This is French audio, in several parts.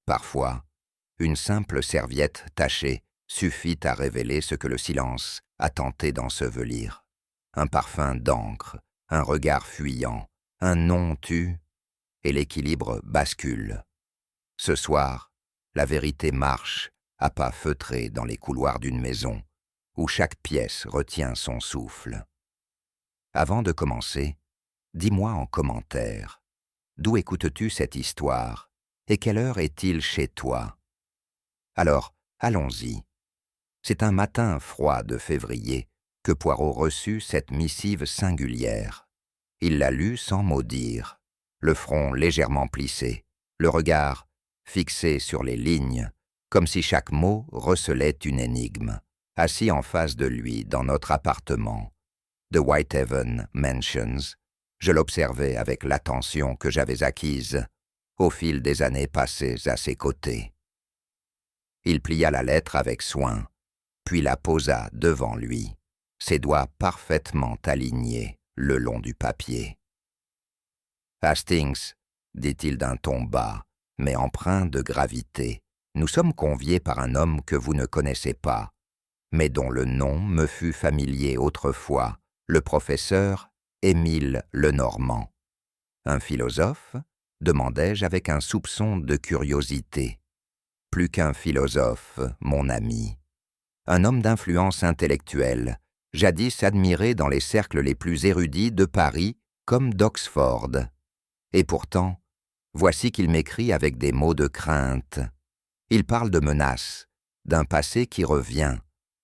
Parfois, une simple serviette tachée suffit à révéler ce que le silence a tenté d'ensevelir. Un parfum d'encre, un regard fuyant, un nom tue, et l'équilibre bascule. Ce soir, la vérité marche à pas feutrés dans les couloirs d'une maison, où chaque pièce retient son souffle. Avant de commencer, dis-moi en commentaire, d'où écoutes-tu cette histoire, et quelle heure est-il chez toi? Alors, allons-y. C'est un matin froid de février que Poirot reçut cette missive singulière. Il la lut sans mot dire, le front légèrement plissé, le regard fixé sur les lignes, comme si chaque mot recelait une énigme, assis en face de lui dans notre appartement, de Whitehaven Mansions. Je l'observais avec l'attention que j'avais acquise au fil des années passées à ses côtés. Il plia la lettre avec soin, puis la posa devant lui, ses doigts parfaitement alignés le long du papier. « Hastings, dit-il d'un ton bas, mais empreint de gravité, nous sommes conviés par un homme que vous ne connaissez pas, mais dont le nom me fut familier autrefois, le professeur Émile Lenormand. Un philosophe ? Demandai-je avec un soupçon de curiosité. Plus qu'un philosophe, mon ami. Un homme d'influence intellectuelle, jadis admiré dans les cercles les plus érudits de Paris comme d'Oxford. Et pourtant, voici qu'il m'écrit avec des mots de crainte. Il parle de menaces, d'un passé qui revient,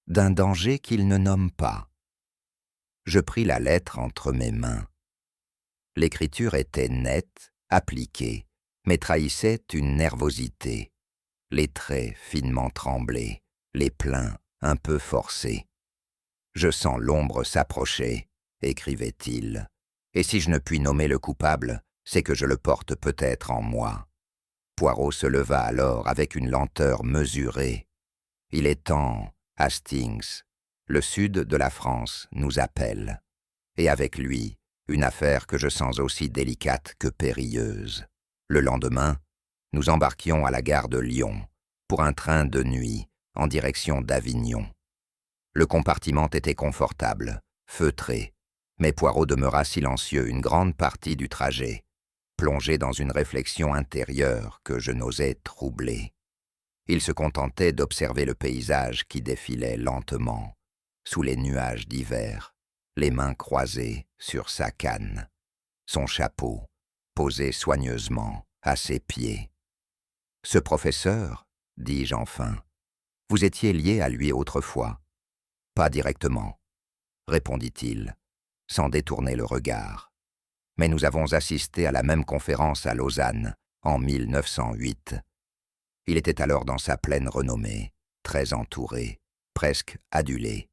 d'un danger qu'il ne nomme pas. Je pris la lettre entre mes mains. L'écriture était nette, appliquée, mais trahissait une nervosité. Les traits finement tremblés, les pleins un peu forcés. « Je sens l'ombre s'approcher », écrivait-il. « Et si je ne puis nommer le coupable, c'est que je le porte peut-être en moi. » Poirot se leva alors avec une lenteur mesurée. « Il est temps, Hastings. Le sud de la France nous appelle. Et avec lui, une affaire que je sens aussi délicate que périlleuse. » Le lendemain, nous embarquions à la gare de Lyon pour un train de nuit en direction d'Avignon. Le compartiment était confortable, feutré, mais Poirot demeura silencieux une grande partie du trajet, plongé dans une réflexion intérieure que je n'osais troubler. Il se contentait d'observer le paysage qui défilait lentement, sous les nuages d'hiver, les mains croisées sur sa canne, son chapeau posé soigneusement à ses pieds. « Ce professeur, dis-je enfin, vous étiez lié à lui autrefois. »« Pas directement, répondit-il, sans détourner le regard. Mais nous avons assisté à la même conférence à Lausanne, en 1908. Il était alors dans sa pleine renommée, très entouré, presque adulé.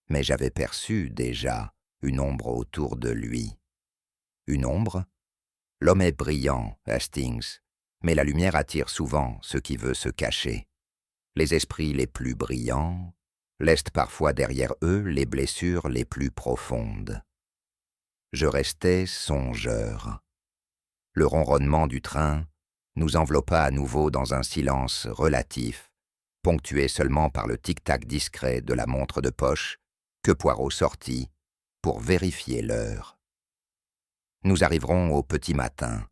Mais j'avais perçu déjà une ombre autour de lui. Une ombre ? L'homme est brillant, Hastings, mais la lumière attire souvent ce qui veut se cacher. Les esprits les plus brillants laissent parfois derrière eux les blessures les plus profondes. Je restais songeur. Le ronronnement du train nous enveloppa à nouveau dans un silence relatif, ponctué seulement par le tic-tac discret de la montre de poche que Poirot sortit pour vérifier l'heure. Nous arriverons au petit matin.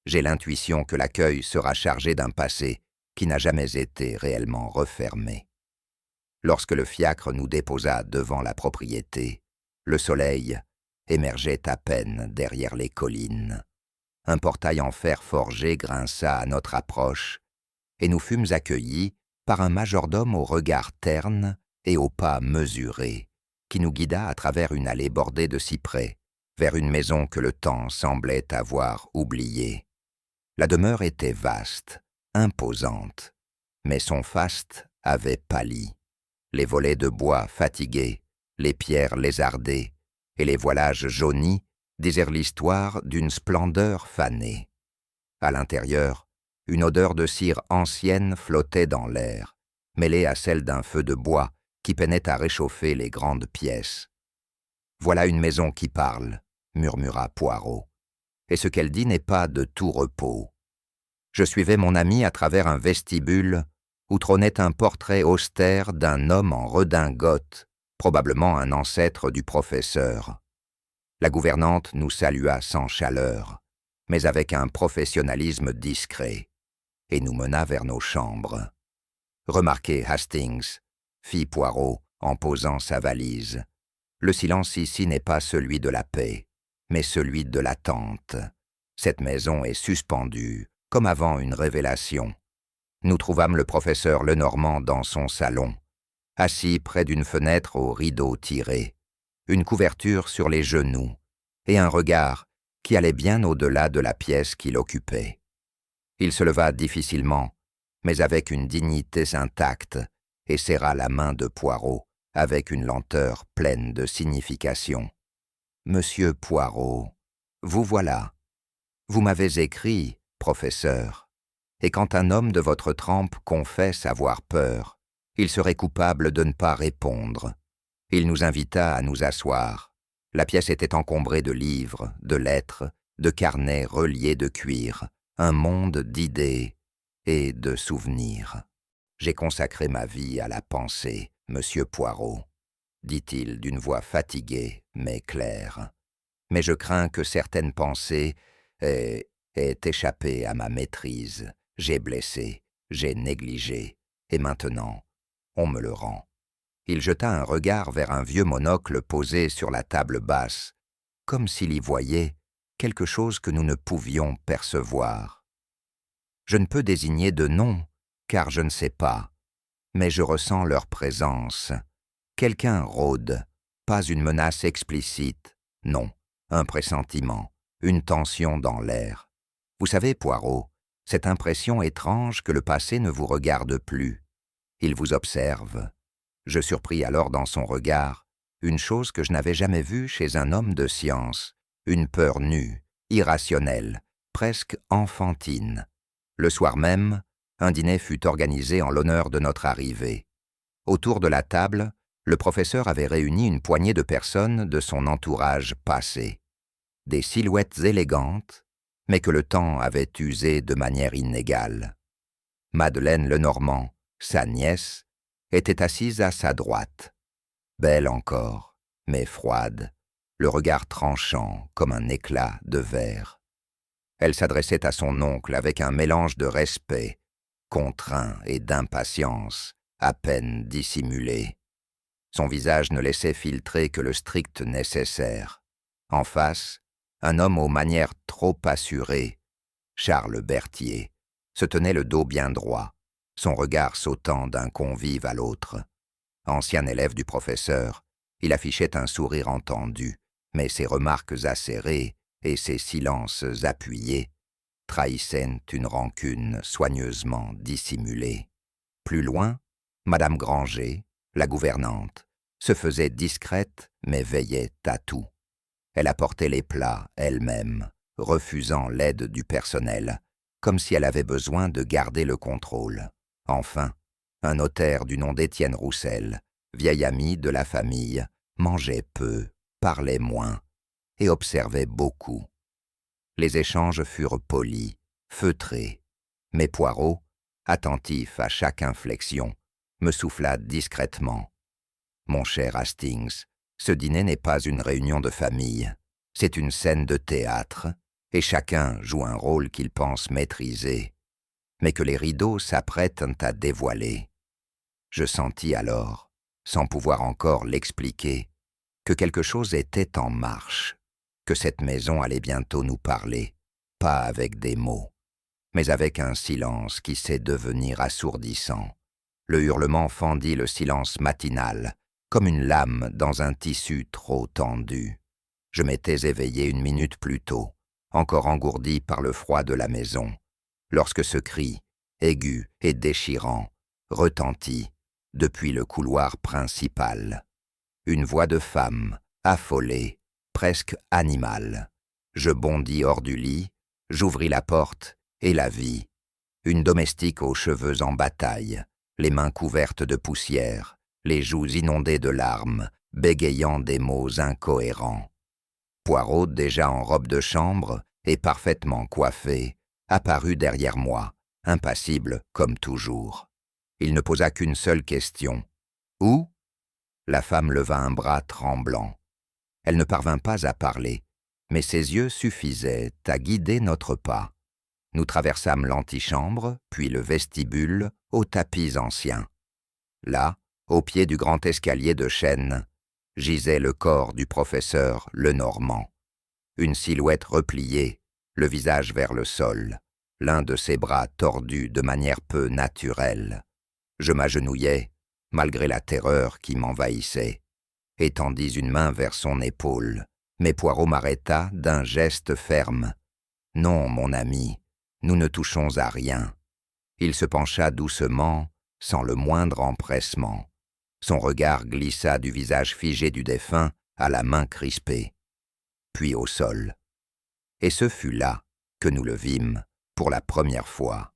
J'ai l'intuition que l'accueil sera chargé d'un passé qui n'a jamais été réellement refermé. Lorsque le fiacre nous déposa devant la propriété, le soleil émergeait à peine derrière les collines. Un portail en fer forgé grinça à notre approche, et nous fûmes accueillis par un majordome au regard terne et au pas mesuré, qui nous guida à travers une allée bordée de cyprès, vers une maison que le temps semblait avoir oubliée. La demeure était vaste, imposante, mais son faste avait pâli. Les volets de bois fatigués, les pierres lézardées et les voilages jaunis disèrent l'histoire d'une splendeur fanée. À l'intérieur, une odeur de cire ancienne flottait dans l'air, mêlée à celle d'un feu de bois qui peinait à réchauffer les grandes pièces. « Voilà une maison qui parle », murmura Poirot. « Et ce qu'elle dit n'est pas de tout repos. » Je suivais mon ami à travers un vestibule où trônait un portrait austère d'un homme en redingote, probablement un ancêtre du professeur. La gouvernante nous salua sans chaleur, mais avec un professionnalisme discret, et nous mena vers nos chambres. « Remarquez, Hastings, » fit Poirot en posant sa valise. « Le silence ici n'est pas celui de la paix, mais celui de l'attente. Cette maison est suspendue, comme avant une révélation. » Nous trouvâmes le professeur Lenormand dans son salon, assis près d'une fenêtre aux rideaux tirés, une couverture sur les genoux, et un regard qui allait bien au-delà de la pièce qu'il occupait. Il se leva difficilement, mais avec une dignité intacte, et serra la main de Poirot avec une lenteur pleine de signification. « Monsieur Poirot, vous voilà. Vous m'avez écrit, professeur, et quand un homme de votre trempe confesse avoir peur, il serait coupable de ne pas répondre. Il nous invita à nous asseoir. La pièce était encombrée de livres, de lettres, de carnets reliés de cuir, un monde d'idées et de souvenirs. J'ai consacré ma vie à la pensée, monsieur Poirot, dit-il d'une voix fatiguée mais claire. Mais je crains que certaines pensées aient échappé à ma maîtrise. J'ai blessé, j'ai négligé, et maintenant, on me le rend. » Il jeta un regard vers un vieux monocle posé sur la table basse, comme s'il y voyait quelque chose que nous ne pouvions percevoir. Je ne peux désigner de nom, car je ne sais pas, mais je ressens leur présence. Quelqu'un rôde, pas une menace explicite, non, un pressentiment, une tension dans l'air. Vous savez, Poirot, cette impression étrange que le passé ne vous regarde plus. Il vous observe. Je surpris alors dans son regard une chose que je n'avais jamais vue chez un homme de science, une peur nue, irrationnelle, presque enfantine. Le soir même, un dîner fut organisé en l'honneur de notre arrivée. Autour de la table, le professeur avait réuni une poignée de personnes de son entourage passé. Des silhouettes élégantes, mais que le temps avait usées de manière inégale. Madeleine Lenormand, sa nièce, était assise à sa droite, belle encore, mais froide, le regard tranchant comme un éclat de verre. Elle s'adressait à son oncle avec un mélange de respect, contraint et d'impatience, à peine dissimulé. Son visage ne laissait filtrer que le strict nécessaire. En face, un homme aux manières trop assurées, Charles Berthier, se tenait le dos bien droit, son regard sautant d'un convive à l'autre. Ancien élève du professeur, il affichait un sourire entendu, mais ses remarques acérées et ses silences appuyés trahissaient une rancune soigneusement dissimulée. Plus loin, Madame Granger, la gouvernante, se faisait discrète mais veillait à tout. Elle apportait les plats elle-même, refusant l'aide du personnel, comme si elle avait besoin de garder le contrôle. Enfin, un notaire du nom d'Étienne Roussel, vieil ami de la famille, mangeait peu, parlait moins et observait beaucoup. Les échanges furent polis, feutrés, mais Poirot, attentif à chaque inflexion, me souffla discrètement. « Mon cher Hastings, ce dîner n'est pas une réunion de famille, c'est une scène de théâtre, et chacun joue un rôle qu'il pense maîtriser, mais que les rideaux s'apprêtent à dévoiler. » Je sentis alors, sans pouvoir encore l'expliquer, que quelque chose était en marche, que cette maison allait bientôt nous parler, pas avec des mots, mais avec un silence qui sait devenir assourdissant. Le hurlement fendit le silence matinal, comme une lame dans un tissu trop tendu. Je m'étais éveillé une minute plus tôt, encore engourdi par le froid de la maison, lorsque ce cri, aigu et déchirant, retentit depuis le couloir principal. Une voix de femme, affolée, presque animale. Je bondis hors du lit, j'ouvris la porte et la vis. Une domestique aux cheveux en bataille, les mains couvertes de poussière, les joues inondées de larmes, bégayant des mots incohérents. Poirot, déjà en robe de chambre et parfaitement coiffé, apparut derrière moi, impassible comme toujours. Il ne posa qu'une seule question. « Où » La femme leva un bras tremblant. Elle ne parvint pas à parler, mais ses yeux suffisaient à guider notre pas. Nous traversâmes l'antichambre, puis le vestibule, aux tapis anciens. Là, au pied du grand escalier de chêne, gisait le corps du professeur Lenormand. Une silhouette repliée, le visage vers le sol, l'un de ses bras tordu de manière peu naturelle. Je m'agenouillai, malgré la terreur qui m'envahissait, et tendis une main vers son épaule, mais Poirot m'arrêta d'un geste ferme. « Non, mon ami, nous ne touchons à rien. » Il se pencha doucement, sans le moindre empressement. Son regard glissa du visage figé du défunt à la main crispée, puis au sol. Et ce fut là que nous le vîmes pour la première fois.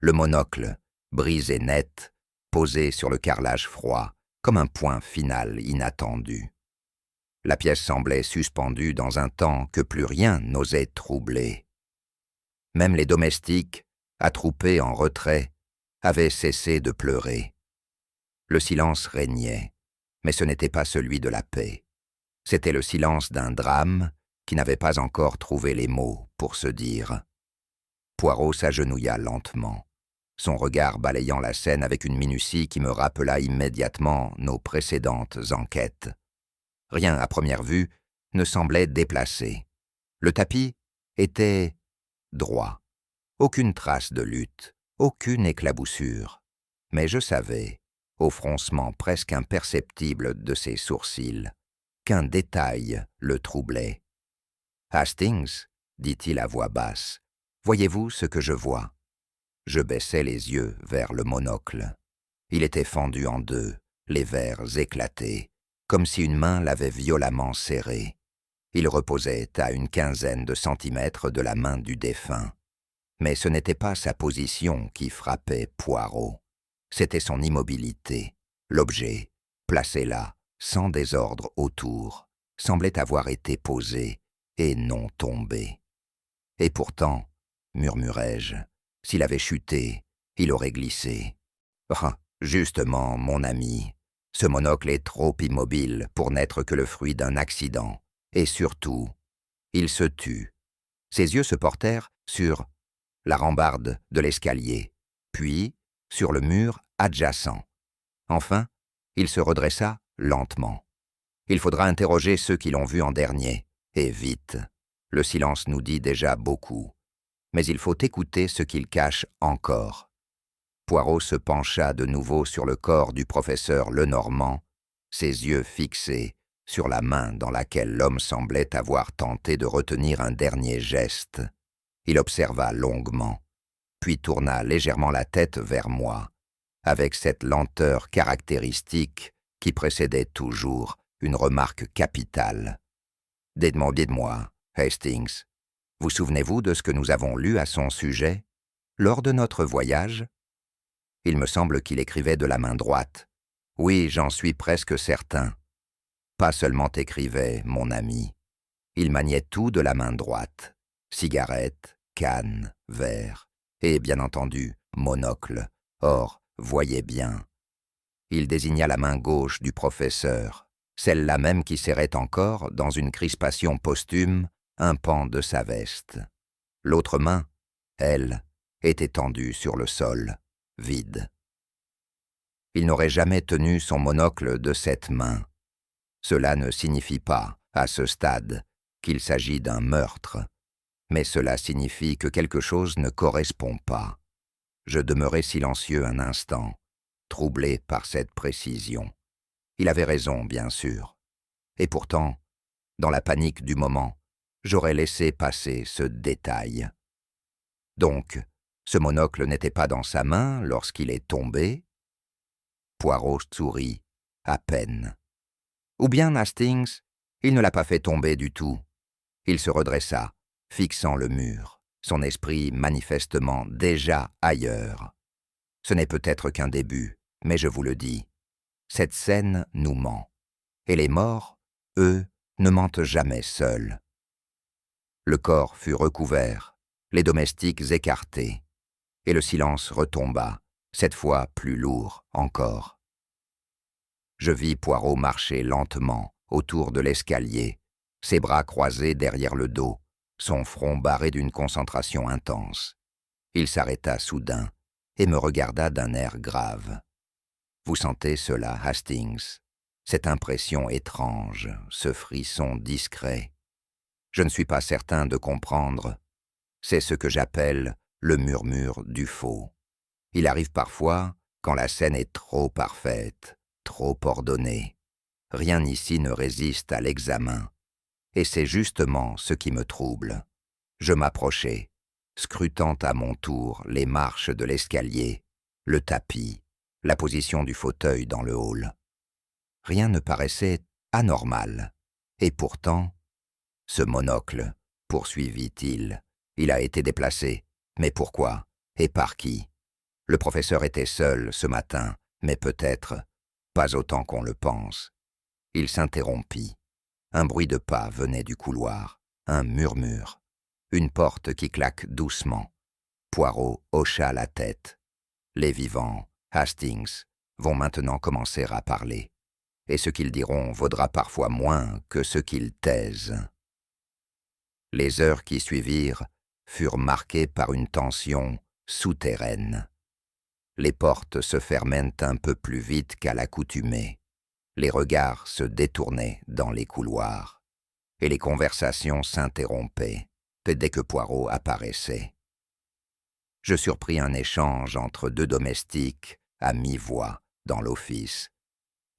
Le monocle, brisé net, posé sur le carrelage froid, comme un point final inattendu. La pièce semblait suspendue dans un temps que plus rien n'osait troubler. Même les domestiques, attroupés en retrait, avaient cessé de pleurer. Le silence régnait, mais ce n'était pas celui de la paix. C'était le silence d'un drame qui n'avait pas encore trouvé les mots pour se dire. Poirot s'agenouilla lentement, son regard balayant la scène avec une minutie qui me rappela immédiatement nos précédentes enquêtes. Rien, à première vue, ne semblait déplacé. Le tapis était droit. Aucune trace de lutte, aucune éclaboussure. Mais je savais, au froncement presque imperceptible de ses sourcils, qu'un détail le troublait. « Hastings, dit-il à voix basse, voyez-vous ce que je vois ?» Je baissai les yeux vers le monocle. Il était fendu en deux, les verres éclatés, comme si une main l'avait violemment serré. Il reposait à une quinzaine de centimètres de la main du défunt. Mais ce n'était pas sa position qui frappait Poirot. C'était son immobilité. L'objet, placé là, sans désordre autour, semblait avoir été posé et non tombé. Et pourtant, murmurai-je, s'il avait chuté, il aurait glissé. Ah, justement, mon ami, ce monocle est trop immobile pour n'être que le fruit d'un accident. Et surtout, il se tut. Ses yeux se portèrent sur la rambarde de l'escalier, puis sur le mur adjacent. Enfin, il se redressa lentement. Il faudra interroger ceux qui l'ont vu en dernier, et vite. Le silence nous dit déjà beaucoup, mais il faut écouter ce qu'il cache encore. Poirot se pencha de nouveau sur le corps du professeur Lenormand, ses yeux fixés sur la main dans laquelle l'homme semblait avoir tenté de retenir un dernier geste. Il observa longuement, puis tourna légèrement la tête vers moi, avec cette lenteur caractéristique qui précédait toujours une remarque capitale. « Dites-moi, Hastings, vous souvenez-vous de ce que nous avons lu à son sujet, lors de notre voyage ?» Il me semble qu'il écrivait de la main droite. Oui, j'en suis presque certain. Pas seulement écrivait, mon ami. Il maniait tout de la main droite. Cigarette, canne, verre, et bien entendu, monocle. Or, voyez bien. Il désigna la main gauche du professeur, celle-là même qui serrait encore, dans une crispation posthume, un pan de sa veste. L'autre main, elle, était tendue sur le sol, vide. Il n'aurait jamais tenu son monocle de cette main. Cela ne signifie pas, à ce stade, qu'il s'agit d'un meurtre, mais cela signifie que quelque chose ne correspond pas. Je demeurai silencieux un instant, troublé par cette précision. Il avait raison, bien sûr. Et pourtant, dans la panique du moment, j'aurais laissé passer ce détail. Donc, ce monocle n'était pas dans sa main lorsqu'il est tombé. Poirot sourit, à peine. Ou bien, Hastings, il ne l'a pas fait tomber du tout. Il se redressa, fixant le mur, son esprit manifestement déjà ailleurs. Ce n'est peut-être qu'un début, mais je vous le dis, cette scène nous ment. Et les morts, eux, ne mentent jamais seuls. Le corps fut recouvert, les domestiques écartés, et le silence retomba, cette fois plus lourd encore. Je vis Poirot marcher lentement autour de l'escalier, ses bras croisés derrière le dos, son front barré d'une concentration intense. Il s'arrêta soudain et me regarda d'un air grave. « Vous sentez cela, Hastings? Cette impression étrange, ce frisson discret. Je ne suis pas certain de comprendre. C'est ce que j'appelle le murmure du faux. Il arrive parfois quand la scène est trop parfaite, trop ordonnée. Rien ici ne résiste à l'examen. Et c'est justement ce qui me trouble. » Je m'approchai, scrutant à mon tour les marches de l'escalier, le tapis, la position du fauteuil dans le hall. Rien ne paraissait anormal. Et pourtant, ce monocle, poursuivit-il, il a été déplacé. Mais pourquoi? Et par qui? Le professeur était seul ce matin, mais peut-être pas autant qu'on le pense. Il s'interrompit. Un bruit de pas venait du couloir, un murmure, une porte qui claque doucement. Poirot hocha la tête. Les vivants, Hastings, vont maintenant commencer à parler, et ce qu'ils diront vaudra parfois moins que ce qu'ils taisent. Les heures qui suivirent furent marquées par une tension souterraine. Les portes se fermèrent un peu plus vite qu'à l'accoutumée. Les regards se détournaient dans les couloirs, et les conversations s'interrompaient dès que Poirot apparaissait. Je surpris un échange entre deux domestiques à mi-voix dans l'office.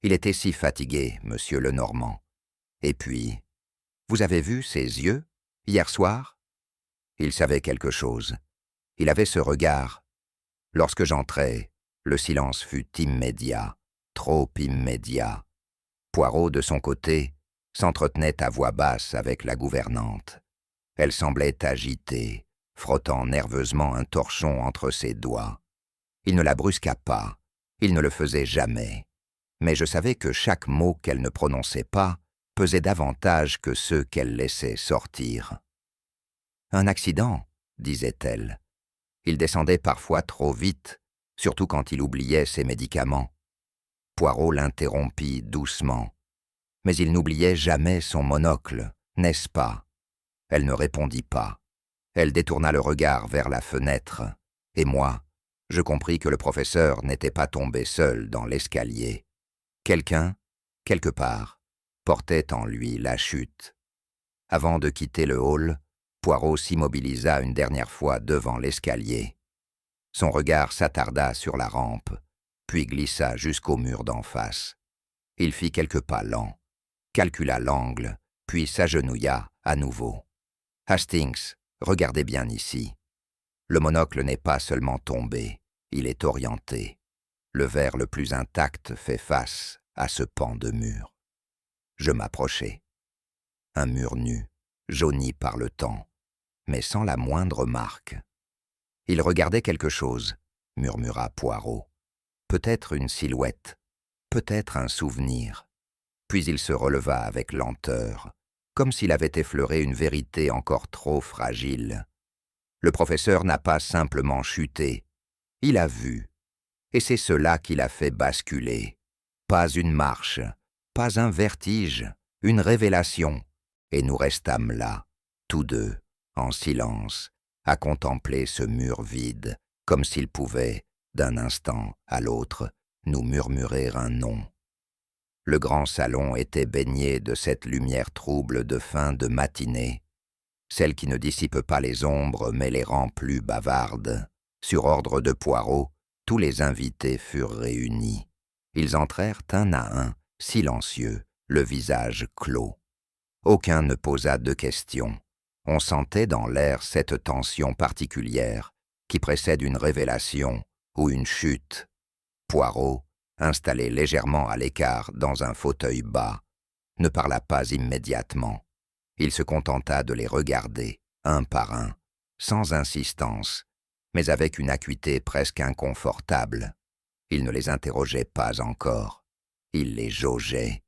Il était si fatigué, monsieur Lenormand. Et puis, vous avez vu ses yeux, hier soir? Il savait quelque chose. Il avait ce regard. Lorsque j'entrai, le silence fut immédiat, trop immédiat. Poirot, de son côté, s'entretenait à voix basse avec la gouvernante. Elle semblait agitée, frottant nerveusement un torchon entre ses doigts. Il ne la brusqua pas, il ne le faisait jamais. Mais je savais que chaque mot qu'elle ne prononçait pas pesait davantage que ceux qu'elle laissait sortir. « Un accident, disait-elle. Il descendait parfois trop vite, surtout quand il oubliait ses médicaments. » Poirot l'interrompit doucement. « Mais il n'oubliait jamais son monocle, n'est-ce pas ?» Elle ne répondit pas. Elle détourna le regard vers la fenêtre, et moi, je compris que le professeur n'était pas tombé seul dans l'escalier. Quelqu'un, quelque part, portait en lui la chute. Avant de quitter le hall, Poirot s'immobilisa une dernière fois devant l'escalier. Son regard s'attarda sur la rampe, puis glissa jusqu'au mur d'en face. Il fit quelques pas lents, calcula l'angle, puis s'agenouilla à nouveau. « Hastings, regardez bien ici. Le monocle n'est pas seulement tombé, il est orienté. Le verre le plus intact fait face à ce pan de mur. » Je m'approchai. Un mur nu, jauni par le temps, mais sans la moindre marque. « Il regardait quelque chose, » murmura Poirot. « Peut-être une silhouette, peut-être un souvenir. » Puis il se releva avec lenteur, comme s'il avait effleuré une vérité encore trop fragile. Le professeur n'a pas simplement chuté, il a vu, et c'est cela qui l'a fait basculer. Pas une marche, pas un vertige, une révélation, et nous restâmes là, tous deux, en silence, à contempler ce mur vide, comme s'il pouvait, d'un instant à l'autre, nous murmurer un nom. Le grand salon était baigné de cette lumière trouble de fin de matinée, celle qui ne dissipe pas les ombres mais les rend plus bavardes. Sur ordre de Poirot, tous les invités furent réunis. Ils entrèrent un à un, silencieux, le visage clos. Aucun ne posa de questions. On sentait dans l'air cette tension particulière qui précède une révélation ou une chute. Poirot, installé légèrement à l'écart dans un fauteuil bas, ne parla pas immédiatement. Il se contenta de les regarder, un par un, sans insistance, mais avec une acuité presque inconfortable. Il ne les interrogeait pas encore. Il les jaugeait.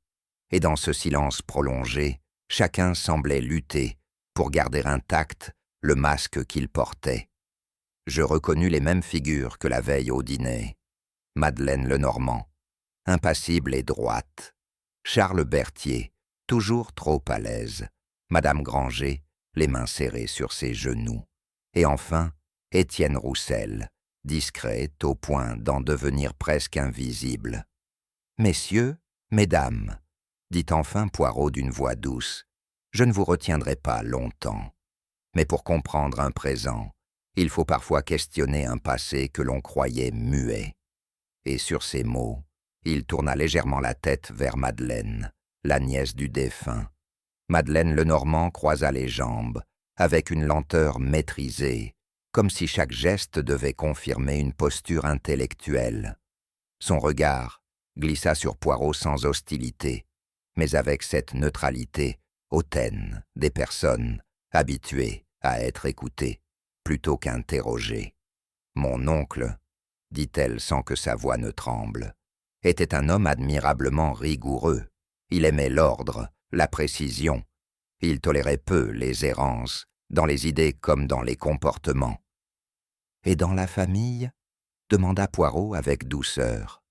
Et dans ce silence prolongé, chacun semblait lutter pour garder intact le masque qu'il portait. Je reconnus les mêmes figures que la veille au dîner. Madeleine Lenormand, impassible et droite. Charles Berthier, toujours trop à l'aise. Madame Granger, les mains serrées sur ses genoux. Et enfin, Étienne Roussel, discrète au point d'en devenir presque invisible. « Messieurs, mesdames, dit enfin Poirot d'une voix douce, je ne vous retiendrai pas longtemps. Mais pour comprendre un présent, il faut parfois questionner un passé que l'on croyait muet. » Et sur ces mots, il tourna légèrement la tête vers Madeleine, la nièce du défunt. Madeleine Lenormand croisa les jambes, avec une lenteur maîtrisée, comme si chaque geste devait confirmer une posture intellectuelle. Son regard glissa sur Poirot sans hostilité, mais avec cette neutralité hautaine des personnes habituées à être écoutées plutôt qu'interrogées. « Mon oncle, dit-elle sans que sa voix ne tremble, était un homme admirablement rigoureux. Il aimait l'ordre, la précision. Il tolérait peu les errances, dans les idées comme dans les comportements. »« Et dans la famille ?» demanda Poirot avec douceur.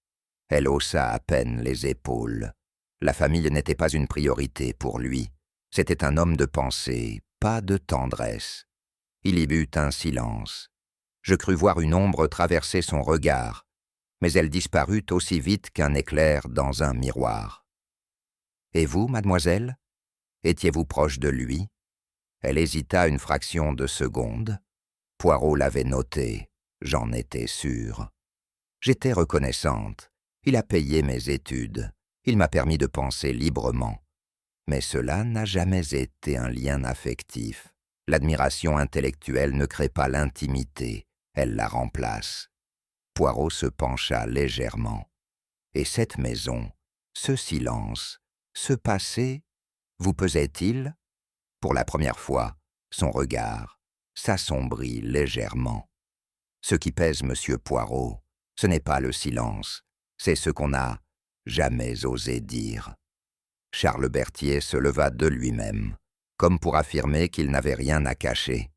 Elle haussa à peine les épaules. La famille n'était pas une priorité pour lui. C'était un homme de pensée, pas de tendresse. Il y eut un silence. Je crus voir une ombre traverser son regard, mais elle disparut aussi vite qu'un éclair dans un miroir. « Et vous, mademoiselle, étiez-vous proche de lui ?» Elle hésita une fraction de seconde. Poirot l'avait noté, j'en étais sûr. J'étais reconnaissante. Il a payé mes études. Il m'a permis de penser librement. Mais cela n'a jamais été un lien affectif. L'admiration intellectuelle ne crée pas l'intimité, elle la remplace. Poirot se pencha légèrement. Et cette maison, ce silence, ce passé, vous pesait-il ? Pour la première fois, son regard s'assombrit légèrement. Ce qui pèse Monsieur Poirot, ce n'est pas le silence, c'est ce qu'on n'a jamais osé dire. Charles Berthier se leva de lui-même, comme pour affirmer qu'il n'avait rien à cacher.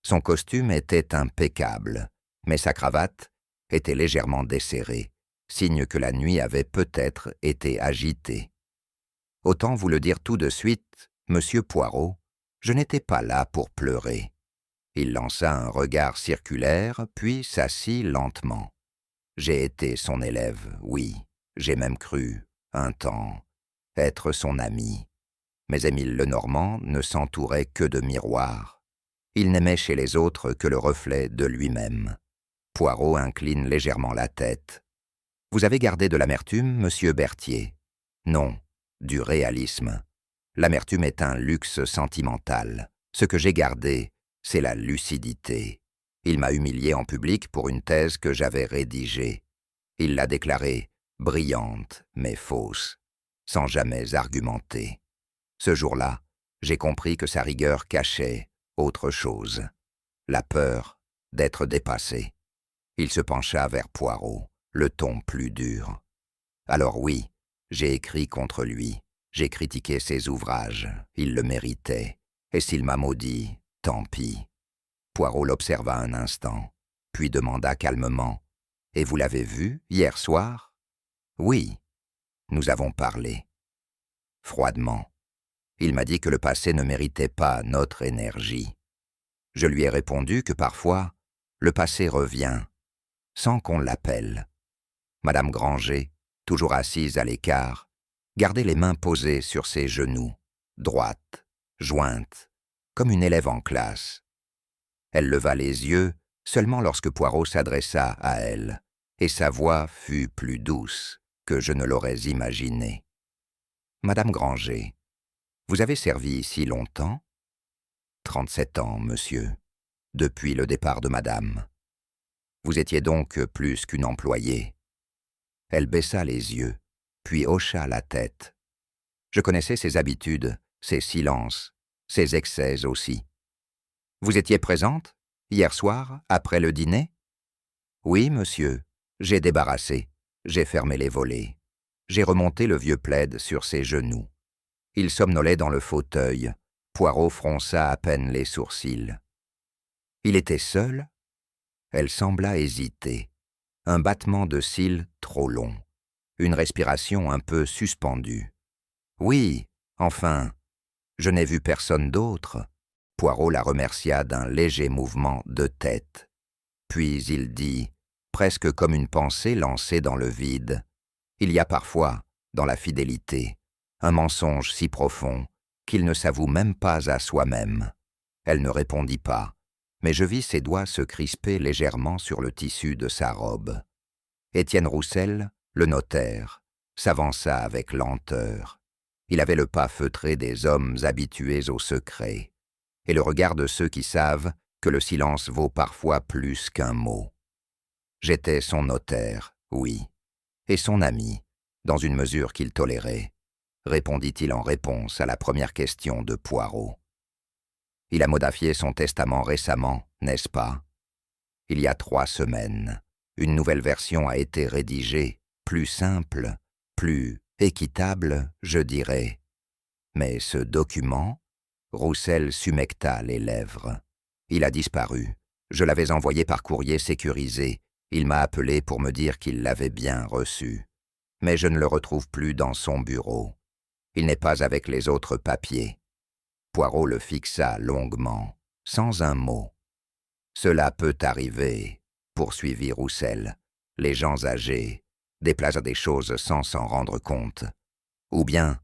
Son costume était impeccable, mais sa cravate était légèrement desserrée, signe que la nuit avait peut-être été agitée. Autant vous le dire tout de suite, Monsieur Poirot, je n'étais pas là pour pleurer. Il lança un regard circulaire, puis s'assit lentement. J'ai été son élève, oui, j'ai même cru, un temps, être son ami. Mais Émile Lenormand ne s'entourait que de miroirs. Il n'aimait chez les autres que le reflet de lui-même. Poirot incline légèrement la tête. « Vous avez gardé de l'amertume, Monsieur Berthier ?»« Non, du réalisme. L'amertume est un luxe sentimental. Ce que j'ai gardé, c'est la lucidité. Il m'a humilié en public pour une thèse que j'avais rédigée. Il l'a déclarée brillante, mais fausse, sans jamais argumenter. Ce jour-là, j'ai compris que sa rigueur cachait autre chose, la peur d'être dépassé. » Il se pencha vers Poirot, le ton plus dur. « Alors oui, j'ai écrit contre lui, j'ai critiqué ses ouvrages, il le méritait, et s'il m'a maudit, tant pis. » Poirot l'observa un instant, puis demanda calmement, « Et vous l'avez vu hier soir ?»« Oui, nous avons parlé. » Froidement. Il m'a dit que le passé ne méritait pas notre énergie. Je lui ai répondu que parfois, le passé revient, sans qu'on l'appelle. Madame Granger, toujours assise à l'écart, gardait les mains posées sur ses genoux, droites, jointes, comme une élève en classe. Elle leva les yeux seulement lorsque Poirot s'adressa à elle, et sa voix fut plus douce que je ne l'aurais imaginé. « Madame Granger, vous avez servi ici longtemps ?»« 37 ans, monsieur, depuis le départ de madame. » « Vous étiez donc plus qu'une employée. » Elle baissa les yeux, puis hocha la tête. Je connaissais ses habitudes, ses silences, ses excès aussi. « Vous étiez présente, hier soir, après le dîner ?»« Oui, monsieur. J'ai débarrassé. J'ai fermé les volets. J'ai remonté le vieux plaid sur ses genoux. Il somnolait dans le fauteuil. Poirot fronça à peine les sourcils. Il était seul. Elle sembla hésiter. Un battement de cils trop long. Une respiration un peu suspendue. « Oui, enfin, je n'ai vu personne d'autre. » Poirot la remercia d'un léger mouvement de tête. Puis il dit, presque comme une pensée lancée dans le vide, « Il y a parfois, dans la fidélité, un mensonge si profond qu'il ne s'avoue même pas à soi-même. » Elle ne répondit pas, mais je vis ses doigts se crisper légèrement sur le tissu de sa robe. Étienne Roussel, le notaire, s'avança avec lenteur. Il avait le pas feutré des hommes habitués au secret, et le regard de ceux qui savent que le silence vaut parfois plus qu'un mot. J'étais son notaire, oui, et son ami, dans une mesure qu'il tolérait, répondit-il en réponse à la première question de Poirot. Il a modifié son testament récemment, n'est-ce pas? Il y a 3 semaines, une nouvelle version a été rédigée, plus simple, plus équitable, je dirais. Mais ce document, Roussel s'humecta les lèvres. Il a disparu. Je l'avais envoyé par courrier sécurisé. Il m'a appelé pour me dire qu'il l'avait bien reçu. Mais je ne le retrouve plus dans son bureau. Il n'est pas avec les autres papiers. Poirot le fixa longuement, sans un mot. « Cela peut arriver, » poursuivit Roussel. « Les gens âgés déplacent des choses sans s'en rendre compte. Ou bien,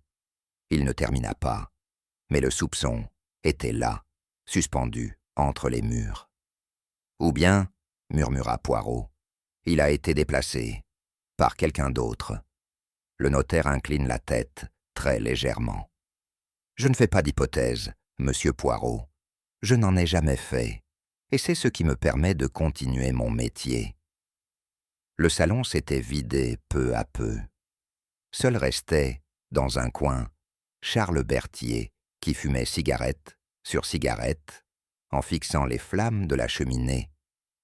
il ne termina pas, mais le soupçon était là, suspendu entre les murs. Ou bien, murmura Poirot, il a été déplacé par quelqu'un d'autre. Le notaire incline la tête très légèrement. Je ne fais pas d'hypothèse, monsieur Poirot. Je n'en ai jamais fait, et c'est ce qui me permet de continuer mon métier. Le salon s'était vidé peu à peu. Seul restait, dans un coin, Charles Berthier, qui fumait cigarette sur cigarette, en fixant les flammes de la cheminée,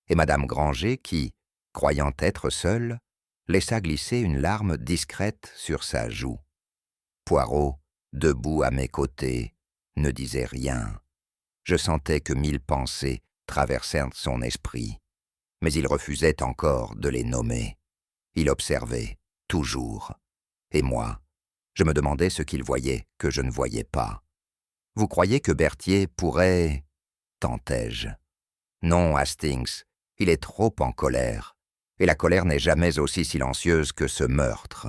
et Madame Granger qui, croyant être seule, laissa glisser une larme discrète sur sa joue. Poirot, debout à mes côtés, ne disait rien. Je sentais que 1000 pensées traversèrent son esprit, mais il refusait encore de les nommer. Il observait, toujours. Et moi, je me demandais ce qu'il voyait que je ne voyais pas. « Vous croyez que Berthier pourrait... » tentai-je. « Non, Hastings, il est trop en colère, et la colère n'est jamais aussi silencieuse que ce meurtre. »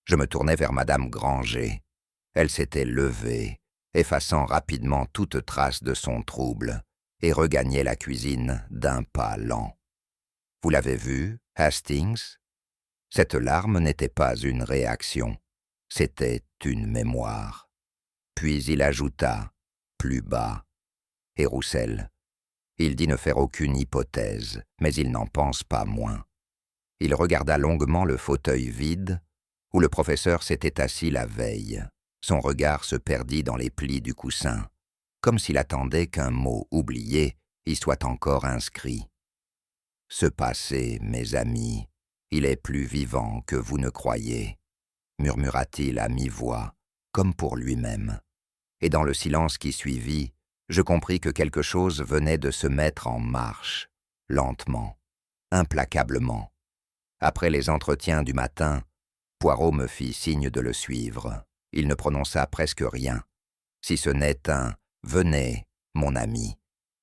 Je me tournai vers Madame Granger. Elle s'était levée, effaçant rapidement toute trace de son trouble, et regagnait la cuisine d'un pas lent. « Vous l'avez vu, Hastings ?» Cette larme n'était pas une réaction, c'était une mémoire. Puis il ajouta, plus bas, « Et Roussel, il dit ne faire aucune hypothèse, mais il n'en pense pas moins. » Il regarda longuement le fauteuil vide, où le professeur s'était assis la veille. Son regard se perdit dans les plis du coussin, comme s'il attendait qu'un mot oublié y soit encore inscrit. « Ce passé, mes amis, il est plus vivant que vous ne croyez, » murmura-t-il à mi-voix, comme pour lui-même. Et dans le silence qui suivit, je compris que quelque chose venait de se mettre en marche, lentement, implacablement. Après les entretiens du matin, Poirot me fit signe de le suivre. Il ne prononça presque rien, si ce n'est un « Venez, mon ami »,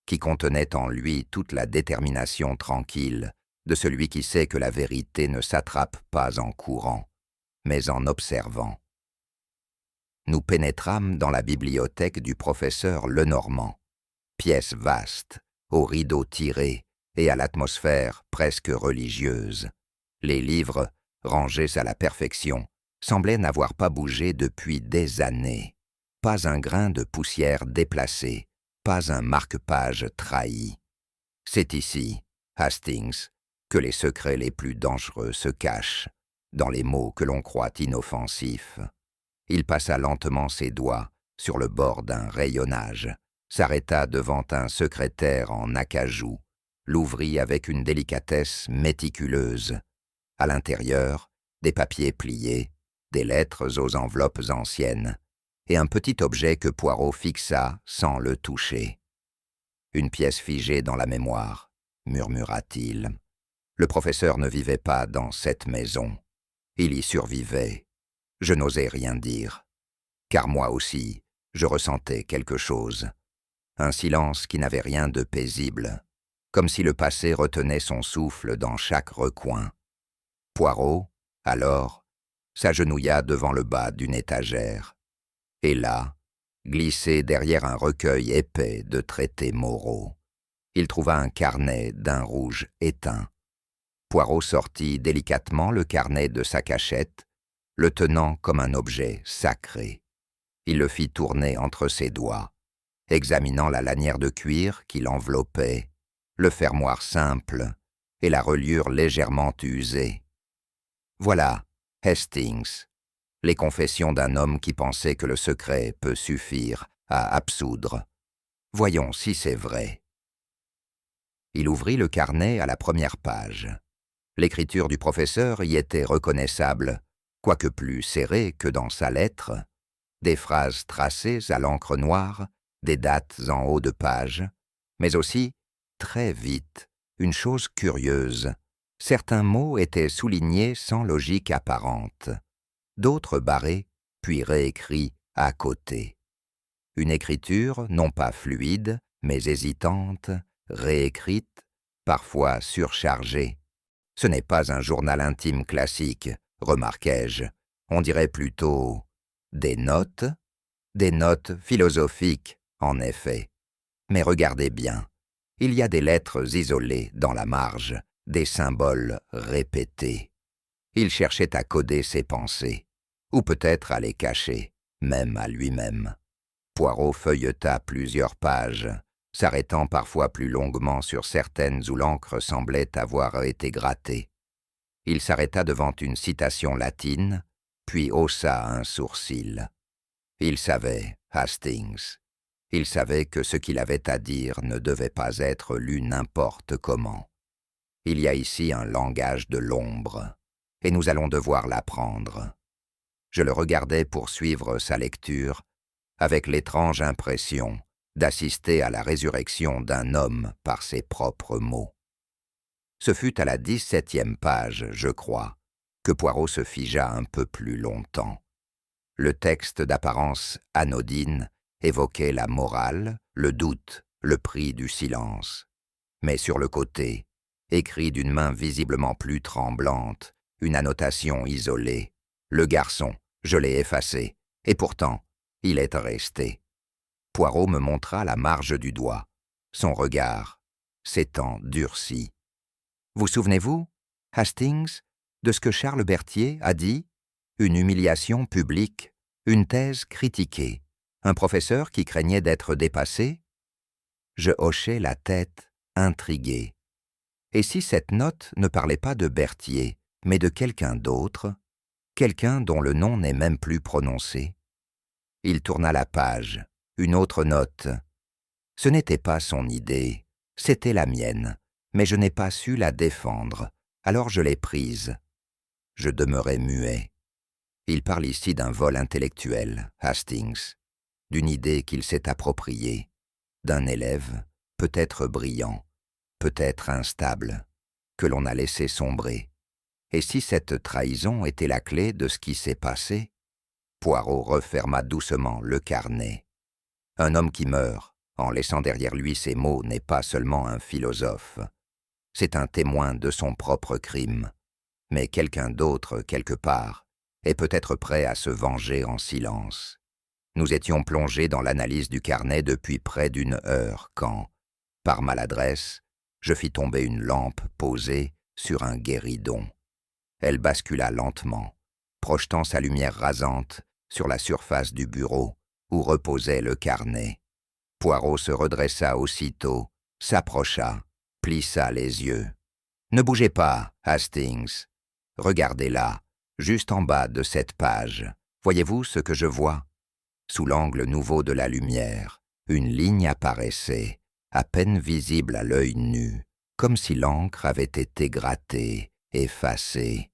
qui contenait en lui toute la détermination tranquille de celui qui sait que la vérité ne s'attrape pas en courant, mais en observant. Nous pénétrâmes dans la bibliothèque du professeur Lenormand, pièce vaste, aux rideaux tirés et à l'atmosphère presque religieuse. Les livres, rangés à la perfection, semblaient n'avoir pas bougé depuis des années. Pas un grain de poussière déplacé, pas un marque-page trahi. C'est ici, Hastings, que les secrets les plus dangereux se cachent, dans les mots que l'on croit inoffensifs. Il passa lentement ses doigts sur le bord d'un rayonnage, s'arrêta devant un secrétaire en acajou, l'ouvrit avec une délicatesse méticuleuse. À l'intérieur, des papiers pliés, des lettres aux enveloppes anciennes, et un petit objet que Poirot fixa sans le toucher. une pièce figée dans la mémoire, murmura-t-il. Le professeur ne vivait pas dans cette maison. Il y survivait. Je n'osais rien dire. Car moi aussi, je ressentais quelque chose. Un silence qui n'avait rien de paisible, comme si le passé retenait son souffle dans chaque recoin. Poirot, alors, s'agenouilla devant le bas d'une étagère. Et là, glissé derrière un recueil épais de traités moraux, il trouva un carnet d'un rouge éteint. Poirot sortit délicatement le carnet de sa cachette, le tenant comme un objet sacré. Il le fit tourner entre ses doigts, examinant la lanière de cuir qui l'enveloppait, le fermoir simple et la reliure légèrement usée. Voilà, Hastings, les confessions d'un homme qui pensait que le secret peut suffire à absoudre. Voyons si c'est vrai. Il ouvrit le carnet à la première page. L'écriture du professeur y était reconnaissable, quoique plus serrée que dans sa lettre. Des phrases tracées à l'encre noire, des dates en haut de page, mais aussi, très vite, une chose curieuse. Certains mots étaient soulignés sans logique apparente, d'autres barrés, puis réécrits à côté. Une écriture non pas fluide, mais hésitante, réécrite, parfois surchargée. Ce n'est pas un journal intime classique, remarquai-je. On dirait plutôt des notes philosophiques, en effet. Mais regardez bien, il y a des lettres isolées dans la marge, des symboles répétés. Il cherchait à coder ses pensées, ou peut-être à les cacher, même à lui-même. Poirot feuilleta plusieurs pages, s'arrêtant parfois plus longuement sur certaines où l'encre semblait avoir été grattée. Il s'arrêta devant une citation latine, puis haussa un sourcil. Il savait, Hastings. Il savait que ce qu'il avait à dire ne devait pas être lu n'importe comment. Il y a ici un langage de l'ombre, et nous allons devoir l'apprendre. Je le regardais poursuivre sa lecture, avec l'étrange impression d'assister à la résurrection d'un homme par ses propres mots. Ce fut à la 17e page, je crois, que Poirot se figea un peu plus longtemps. Le texte d'apparence anodine évoquait la morale, le doute, le prix du silence. Mais sur le côté, écrit d'une main visiblement plus tremblante, une annotation isolée. Le garçon, je l'ai effacé, et pourtant, il est resté. Poirot me montra la marge du doigt. Son regard s'étant durci. Vous souvenez-vous, Hastings, de ce que Charles Berthier a dit? Une humiliation publique, une thèse critiquée, un professeur qui craignait d'être dépassé? Je hochai la tête, intrigué. Et si cette note ne parlait pas de Berthier, mais de quelqu'un d'autre, quelqu'un dont le nom n'est même plus prononcé? Il tourna la page, une autre note. Ce n'était pas son idée, c'était la mienne, mais je n'ai pas su la défendre, alors je l'ai prise. Je demeurai muet. Il parle ici d'un vol intellectuel, Hastings, d'une idée qu'il s'est appropriée, d'un élève, peut-être brillant, peut-être instable, que l'on a laissé sombrer. Et si cette trahison était la clé de ce qui s'est passé? Poirot referma doucement le carnet. Un homme qui meurt, en laissant derrière lui ses mots, n'est pas seulement un philosophe. C'est un témoin de son propre crime. Mais quelqu'un d'autre, quelque part, est peut-être prêt à se venger en silence. Nous étions plongés dans l'analyse du carnet depuis près d'1 heure quand, par maladresse, je fis tomber une lampe posée sur un guéridon. Elle bascula lentement, projetant sa lumière rasante sur la surface du bureau où reposait le carnet. Poirot se redressa aussitôt, s'approcha, plissa les yeux. « Ne bougez pas, Hastings. Regardez là, juste en bas de cette page. Voyez-vous ce que je vois? Sous l'angle nouveau de la lumière, une ligne apparaissait, à peine visible à l'œil nu, comme si l'encre avait été grattée, effacée,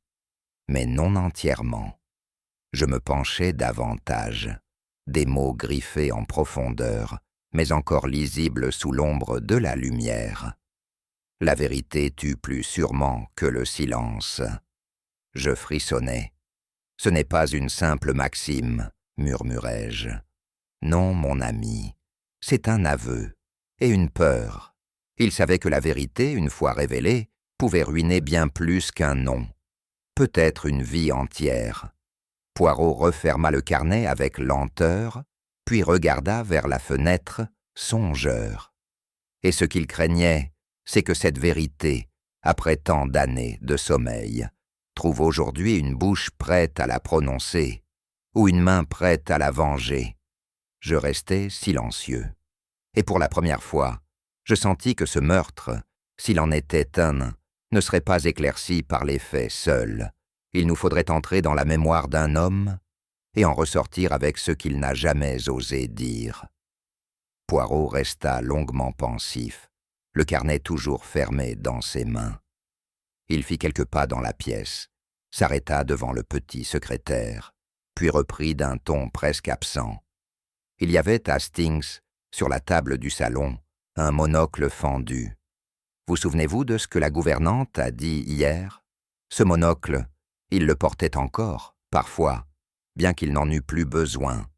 mais non entièrement. Je me penchai davantage. Des mots griffés en profondeur, mais encore lisible sous l'ombre de la lumière. La vérité tue plus sûrement que le silence. Je frissonnai. Ce n'est pas une simple maxime, murmurai-je. Non, mon ami, c'est un aveu et une peur. Il savait que la vérité, une fois révélée, pouvait ruiner bien plus qu'un nom, peut-être une vie entière. Poirot referma le carnet avec lenteur, puis regarda vers la fenêtre, songeur. Et ce qu'il craignait, c'est que cette vérité, après tant d'années de sommeil, trouve aujourd'hui une bouche prête à la prononcer, ou une main prête à la venger. Je restai silencieux. Et pour la première fois, je sentis que ce meurtre, s'il en était un, ne serait pas éclairci par les faits seuls. Il nous faudrait entrer dans la mémoire d'un homme et en ressortir avec ce qu'il n'a jamais osé dire. Poirot resta longuement pensif, le carnet toujours fermé dans ses mains. Il fit quelques pas dans la pièce, s'arrêta devant le petit secrétaire, puis reprit d'un ton presque absent. Il y avait à Hastings, sur la table du salon, un monocle fendu. Vous souvenez-vous de ce que la gouvernante a dit hier? Ce monocle, il le portait encore, parfois, bien qu'il n'en eût plus besoin.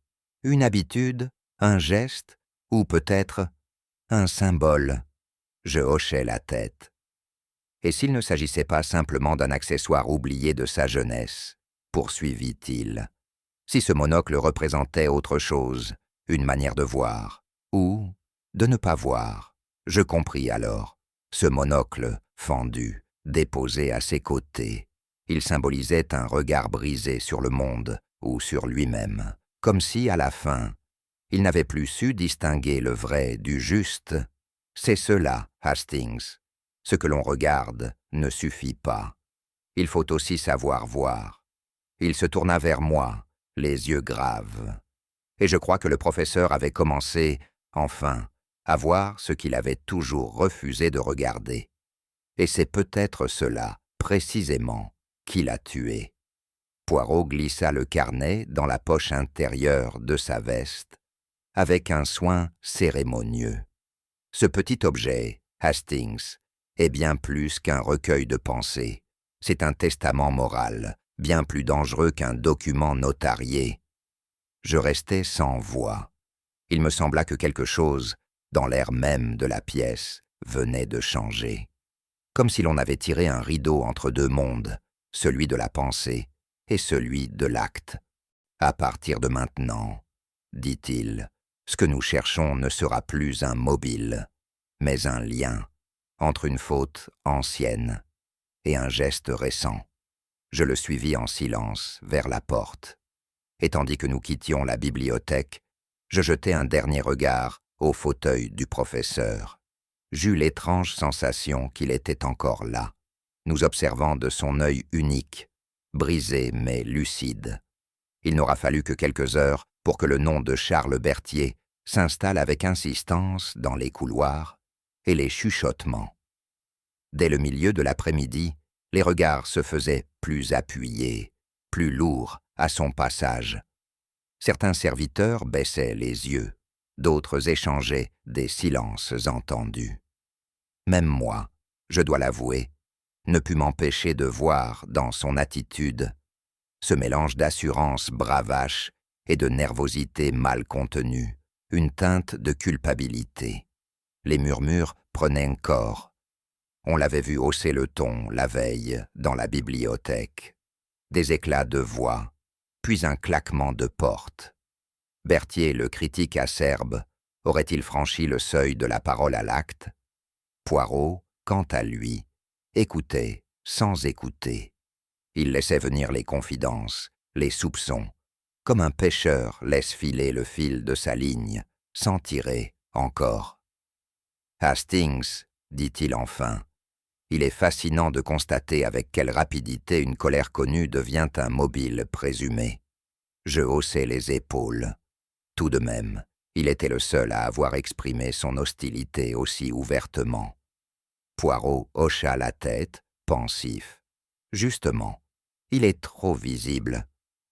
Une habitude, un geste, ou peut-être un symbole. Je hochai la tête. Et s'il ne s'agissait pas simplement d'un accessoire oublié de sa jeunesse, poursuivit-il, si ce monocle représentait autre chose, une manière de voir, ou de ne pas voir, je compris alors. Ce monocle, fendu, déposé à ses côtés, il symbolisait un regard brisé sur le monde ou sur lui-même, comme si, à la fin, il n'avait plus su distinguer le vrai du juste. C'est cela, Hastings. Ce que l'on regarde ne suffit pas. Il faut aussi savoir voir. Il se tourna vers moi, les yeux graves. Et je crois que le professeur avait commencé, enfin, à voir ce qu'il avait toujours refusé de regarder. Et c'est peut-être cela, précisément, qui l'a tué. Poirot glissa le carnet dans la poche intérieure de sa veste, avec un soin cérémonieux. Ce petit objet, Hastings, est bien plus qu'un recueil de pensées. C'est un testament moral, bien plus dangereux qu'un document notarié. Je restai sans voix. Il me sembla que quelque chose, dans l'air même de la pièce, venait de changer. Comme si l'on avait tiré un rideau entre deux mondes, celui de la pensée et celui de l'acte. À partir de maintenant, dit-il, ce que nous cherchons ne sera plus un mobile, mais un lien entre une faute ancienne et un geste récent. Je le suivis en silence vers la porte. Et tandis que nous quittions la bibliothèque, je jetai un dernier regard au fauteuil du professeur. J'eus l'étrange sensation qu'il était encore là, nous observant de son œil unique, brisé mais lucide. Il n'aura fallu que quelques heures pour que le nom de Charles Berthier s'installe avec insistance dans les couloirs et les chuchotements. Dès le milieu de l'après-midi, les regards se faisaient plus appuyés, plus lourds à son passage. Certains serviteurs baissaient les yeux, d'autres échangeaient des silences entendus. Même moi, je dois l'avouer, ne pus m'empêcher de voir dans son attitude ce mélange d'assurance bravache et de nervosité mal contenue, une teinte de culpabilité. Les murmures prenaient corps. On l'avait vu hausser le ton la veille dans la bibliothèque. Des éclats de voix, puis un claquement de porte. Berthier, le critique acerbe, aurait-il franchi le seuil de la parole à l'acte? Poirot, quant à lui, écoutait sans écouter. Il laissait venir les confidences, les soupçons, comme un pêcheur laisse filer le fil de sa ligne, sans tirer encore. « Hastings, dit-il enfin, il est fascinant de constater avec quelle rapidité une colère connue devient un mobile présumé. » Je haussai les épaules. Tout de même, il était le seul à avoir exprimé son hostilité aussi ouvertement. Poirot hocha la tête, pensif. Justement, il est trop visible,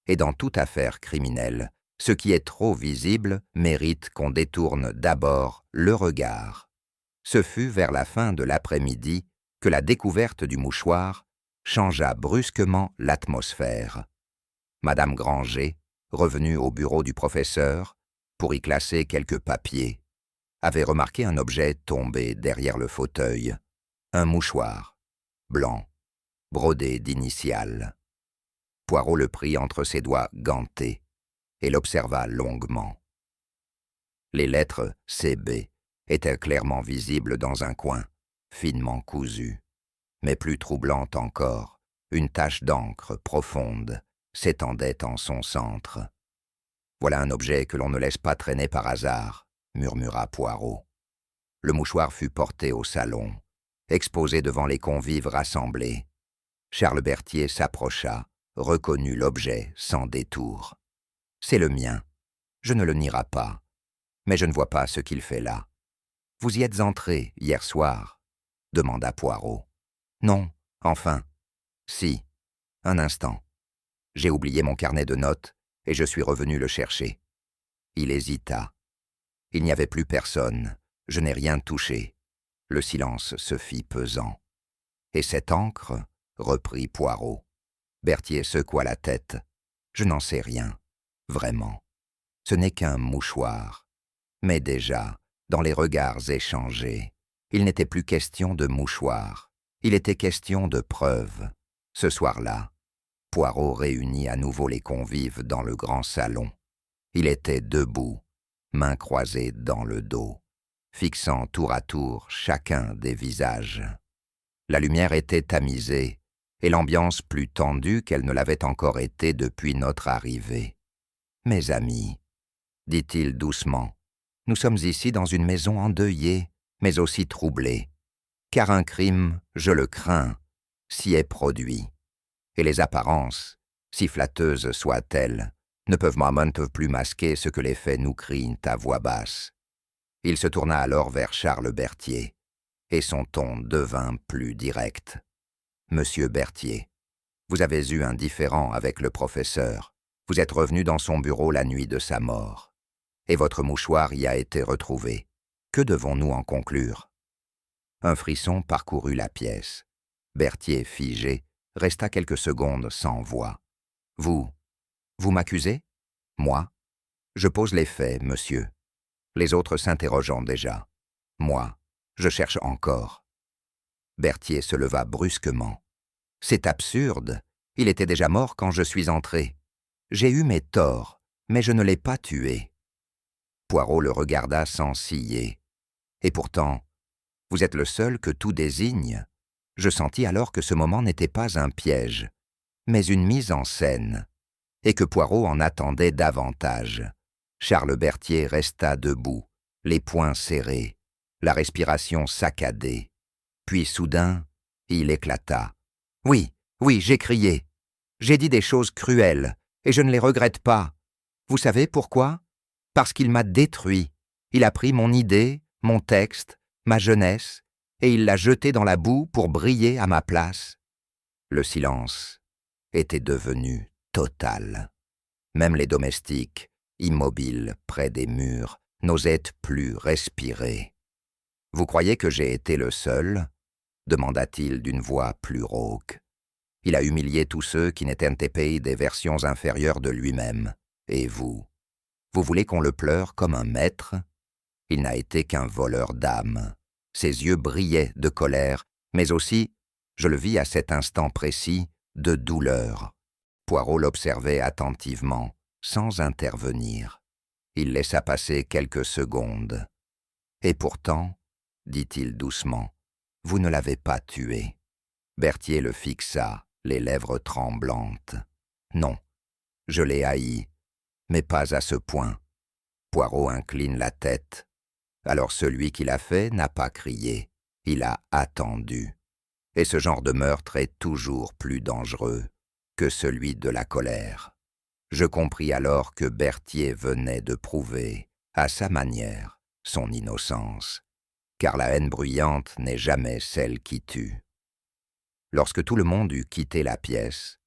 et dans toute affaire criminelle, Ce qui est trop visible mérite qu'on détourne d'abord le regard. Ce fut vers la fin de l'après-midi que la découverte du mouchoir changea brusquement l'atmosphère. Madame Granger, revenue au bureau du professeur pour y classer quelques papiers, avait remarqué un objet tombé derrière le fauteuil, un mouchoir, blanc, brodé d'initiales. Poirot le prit entre ses doigts gantés et l'observa longuement. Les lettres CB étaient clairement visibles dans un coin, finement cousues. Mais plus troublante encore, une tache d'encre profonde s'étendait en son centre. « Voilà un objet que l'on ne laisse pas traîner par hasard », murmura Poirot. Le mouchoir fut porté au salon, exposé devant les convives rassemblés. Charles Berthier s'approcha, reconnut l'objet sans détour. « C'est le mien. Je ne le nierai pas. Mais je ne vois pas ce qu'il fait là. »« Vous y êtes entré hier soir ?» demanda Poirot. « Non, enfin. Si, un instant. J'ai oublié mon carnet de notes et je suis revenu le chercher. » Il hésita. Il n'y avait plus personne. Je n'ai rien touché. Le silence se fit pesant. « Et cette encre ?» reprit Poirot. Berthier secoua la tête. « Je n'en sais rien. Vraiment. Ce n'est qu'un mouchoir. » Mais déjà, dans les regards échangés, il n'était plus question de mouchoir. Il était question de preuves. Ce soir-là, Poirot réunit à nouveau les convives dans le grand salon. Il était debout, mains croisées dans le dos, fixant tour à tour chacun des visages. La lumière était tamisée et l'ambiance plus tendue qu'elle ne l'avait encore été depuis notre arrivée. « Mes amis, » dit-il doucement, « nous sommes ici dans une maison endeuillée, mais aussi troublée, car un crime, je le crains, s'y est produit. Et les apparences, si flatteuses soient-elles, ne peuvent plus masquer ce que les faits nous crient à voix basse. » Il se tourna alors vers Charles Berthier, et son ton devint plus direct. « Monsieur Berthier, vous avez eu un différend avec le professeur. Vous êtes revenu dans son bureau la nuit de sa mort. Et votre mouchoir y a été retrouvé. Que devons-nous en conclure ?» Un frisson parcourut la pièce. Berthier, figé, resta quelques secondes sans voix. « Vous m'accusez ? Moi ? Je pose les faits, monsieur. Les autres s'interrogeant déjà. Moi, je cherche encore. » Berthier se leva brusquement. « C'est absurde. Il était déjà mort quand je suis entré. J'ai eu mes torts, mais je ne l'ai pas tué. » Poirot le regarda sans ciller. « Et pourtant, vous êtes le seul que tout désigne. » Je sentis alors que ce moment n'était pas un piège, mais une mise en scène, et que Poirot en attendait davantage. Charles Berthier resta debout, les poings serrés, la respiration saccadée. Puis soudain, il éclata. « Oui, oui, j'ai crié. J'ai dit des choses cruelles, et je ne les regrette pas. Vous savez pourquoi ? Parce qu'il m'a détruit. Il a pris mon idée, mon texte, ma jeunesse, et il l'a jeté dans la boue pour briller à ma place. » Le silence était devenu total. Même les domestiques, immobiles près des murs, n'osaient plus respirer. « Vous croyez que j'ai été le seul ?» demanda-t-il d'une voix plus rauque. Il a humilié tous ceux qui n'étaient pas des versions inférieures de lui-même. Et vous voulez qu'on le pleure comme un maître ? Il n'a été qu'un voleur d'âme. Ses yeux brillaient de colère, mais aussi, je le vis à cet instant précis, de douleur. Poirot l'observait attentivement, sans intervenir. Il laissa passer quelques secondes. « Et pourtant, » dit-il doucement, « vous ne l'avez pas tué. » Berthier le fixa, les lèvres tremblantes. « Non, je l'ai haï, mais pas à ce point. » Poirot incline la tête. Alors celui qui l'a fait n'a pas crié, il a attendu. Et ce genre de meurtre est toujours plus dangereux que celui de la colère. Je compris alors que Berthier venait de prouver, à sa manière, son innocence, car la haine bruyante n'est jamais celle qui tue. Lorsque tout le monde eut quitté la pièce,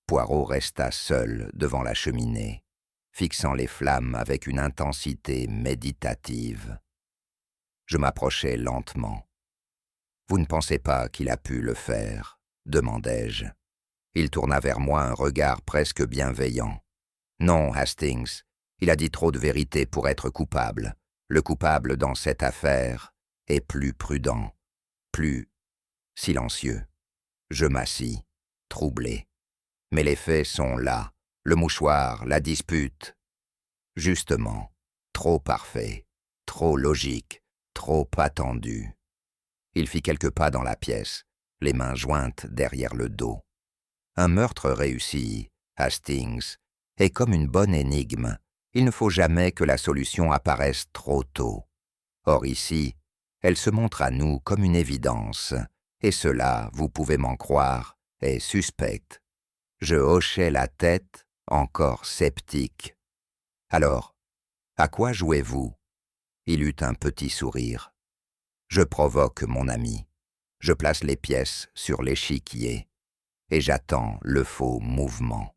Poirot resta seul devant la cheminée. fixant les flammes avec une intensité méditative. Je m'approchai lentement. « Vous ne pensez pas qu'il a pu le faire ?» demandai-je. Il tourna vers moi un regard presque bienveillant. « Non, Hastings, il a dit trop de vérité pour être coupable. Le coupable dans cette affaire est plus prudent, plus silencieux. » Je m'assis, troublé. Mais les faits sont là, le mouchoir, la dispute. Justement, trop parfait, trop logique, trop attendu. Il fit quelques pas dans la pièce, les mains jointes derrière le dos. Un meurtre réussi, Hastings, est comme une bonne énigme. Il ne faut jamais que la solution apparaisse trop tôt. Or ici, elle se montre à nous comme une évidence, et cela, vous pouvez m'en croire, est suspect. Je hochai la tête, encore sceptique. « Alors, à quoi jouez-vous » Il eut un petit sourire. « Je provoque mon ami. Je place les pièces sur l'échiquier, et j'attends le faux mouvement. »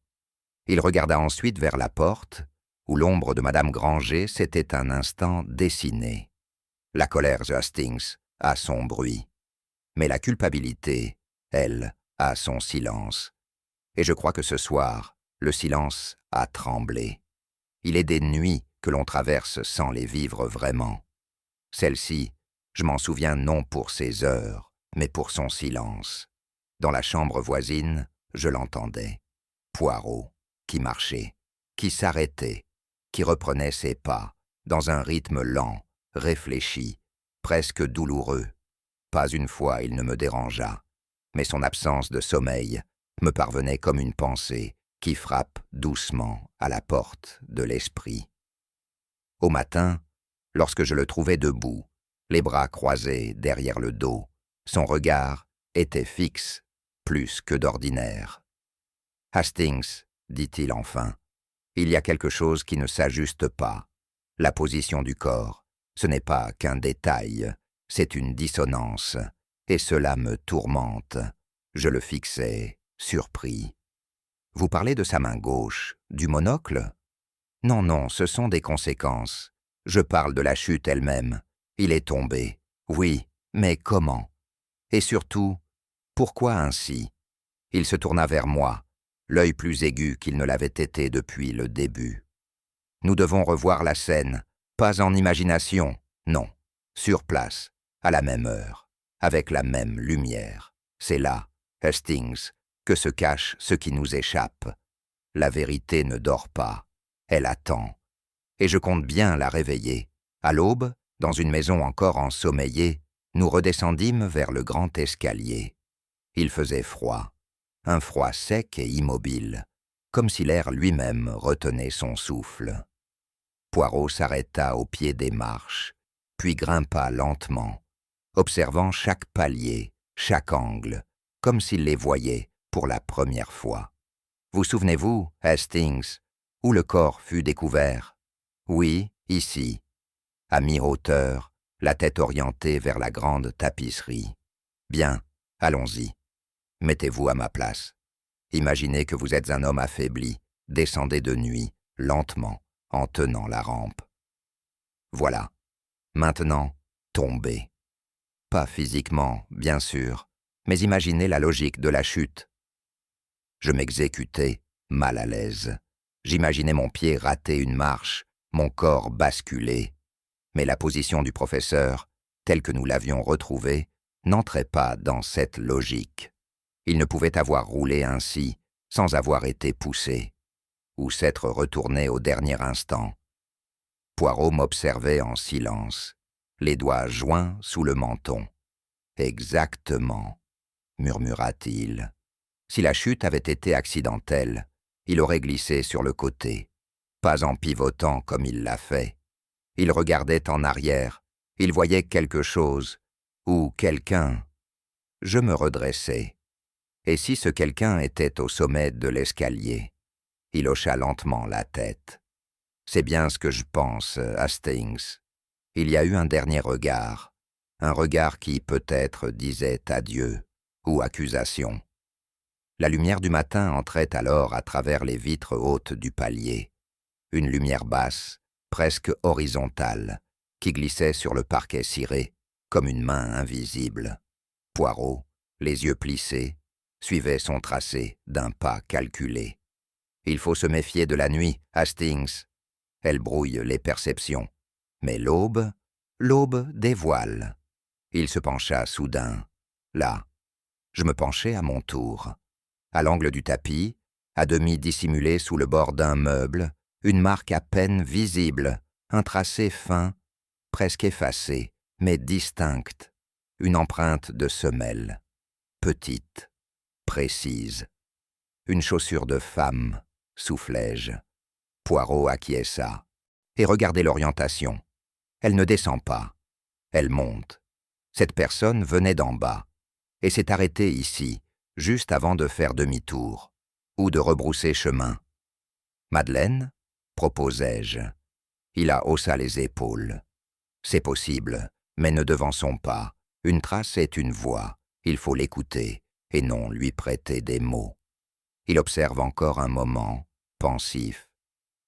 Il regarda ensuite vers la porte, où l'ombre de Madame Granger s'était un instant dessinée. La colère de Hastings a son bruit, mais la culpabilité, elle, a son silence. Et je crois que ce soir, le silence a tremblé. Il est des nuits que l'on traverse sans les vivre vraiment. Celle-ci, je m'en souviens non pour ses heures, mais pour son silence. Dans la chambre voisine, je l'entendais. Poirot, qui marchait, qui s'arrêtait, qui reprenait ses pas, dans un rythme lent, réfléchi, presque douloureux. Pas une fois il ne me dérangea, mais son absence de sommeil me parvenait comme une pensée qui frappe doucement à la porte de l'esprit. Au matin, lorsque je le trouvai debout, les bras croisés derrière le dos, son regard était fixe, plus que d'ordinaire. « Hastings, dit-il enfin, il y a quelque chose qui ne s'ajuste pas. La position du corps, ce n'est pas qu'un détail, c'est une dissonance, et cela me tourmente. » Je le fixai, surpris. « Vous parlez de sa main gauche, du monocle ? » ?»« Non, non, ce sont des conséquences. Je parle de la chute elle-même. Il est tombé. Oui, mais comment ? Et surtout, pourquoi ainsi ?» Il se tourna vers moi, l'œil plus aigu qu'il ne l'avait été depuis le début. « Nous devons revoir la scène, pas en imagination, non, sur place, à la même heure, avec la même lumière. C'est là, Hastings, que se cache ce qui nous échappe. La vérité ne dort pas, elle attend. Et je compte bien la réveiller. À l'aube, dans une maison encore ensommeillée, nous redescendîmes vers le grand escalier. Il faisait froid, un froid sec et immobile, comme si l'air lui-même retenait son souffle. Poirot s'arrêta au pied des marches, puis grimpa lentement, observant chaque palier, chaque angle, comme s'il les voyait pour la première fois. « Vous souvenez-vous, Hastings, où le corps fut découvert ? » ?»« Oui, ici. » À mi-hauteur, la tête orientée vers la grande tapisserie. « Bien, allons-y. Mettez-vous à ma place. Imaginez que vous êtes un homme affaibli, descendez de nuit, lentement, en tenant la rampe. Voilà. Maintenant, tombez. Pas physiquement, bien sûr, mais imaginez la logique de la chute. » Je m'exécutais, mal à l'aise. J'imaginais mon pied rater une marche, mon corps basculer. Mais la position du professeur, telle que nous l'avions retrouvée, n'entrait pas dans cette logique. Il ne pouvait avoir roulé ainsi, sans avoir été poussé, ou s'être retourné au dernier instant. Poirot m'observait en silence, les doigts joints sous le menton. « Exactement, » murmura-t-il. Si la chute avait été accidentelle, il aurait glissé sur le côté, pas en pivotant comme il l'a fait. Il regardait en arrière, il voyait quelque chose, ou quelqu'un. Je me redressai. Et si ce quelqu'un était au sommet de l'escalier? Il hocha lentement la tête. « C'est bien ce que je pense, Hastings. Il y a eu un dernier regard, un regard qui peut-être disait adieu ou accusation. » La lumière du matin entrait alors à travers les vitres hautes du palier. une lumière basse, presque horizontale, qui glissait sur le parquet ciré, comme une main invisible. Poirot, les yeux plissés, suivait son tracé d'un pas calculé. Il faut se méfier de la nuit, Hastings. Elle brouille les perceptions. Mais l'aube dévoile. Il se pencha soudain. Là, je me penchai à mon tour. À l'angle du tapis, à demi dissimulé sous le bord d'un meuble, une marque à peine visible, un tracé fin, presque effacé, mais distincte, une empreinte de semelle, petite, précise. Une chaussure de femme, soufflai-je. Poirot acquiesça. Et regardez l'orientation. Elle ne descend pas, elle monte. Cette personne venait d'en bas, et s'est arrêtée ici, juste avant de faire demi-tour, ou de rebrousser chemin. Madeleine, proposai-je. Il a haussa les épaules. C'est possible, mais ne devançons pas. Une trace est une voix, il faut l'écouter, et non lui prêter des mots. Il observe encore un moment, pensif.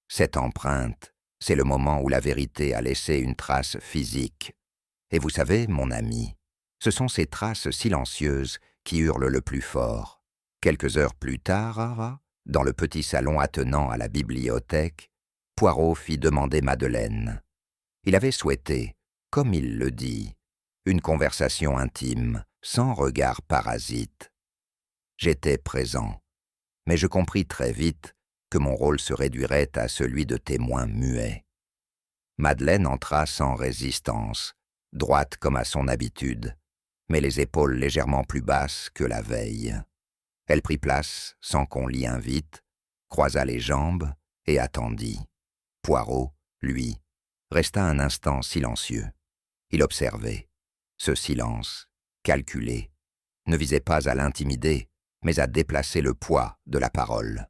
Cette empreinte, c'est le moment où la vérité a laissé une trace physique. Et vous savez, mon ami, ce sont ces traces silencieuses qui hurlent le plus fort. Quelques heures plus tard, dans le petit salon attenant à la bibliothèque, Poirot fit demander Madeleine. Il avait souhaité, comme il le dit, une conversation intime, sans regard parasite. J'étais présent, mais je compris très vite que mon rôle se réduirait à celui de témoin muet. Madeleine entra sans résistance, droite comme à son habitude, mais les épaules légèrement plus basses que la veille. Elle prit place sans qu'on l'y invite, croisa les jambes et attendit. Poirot, lui, resta un instant silencieux. Il observait. Ce silence, calculé, ne visait pas à l'intimider, mais à déplacer le poids de la parole.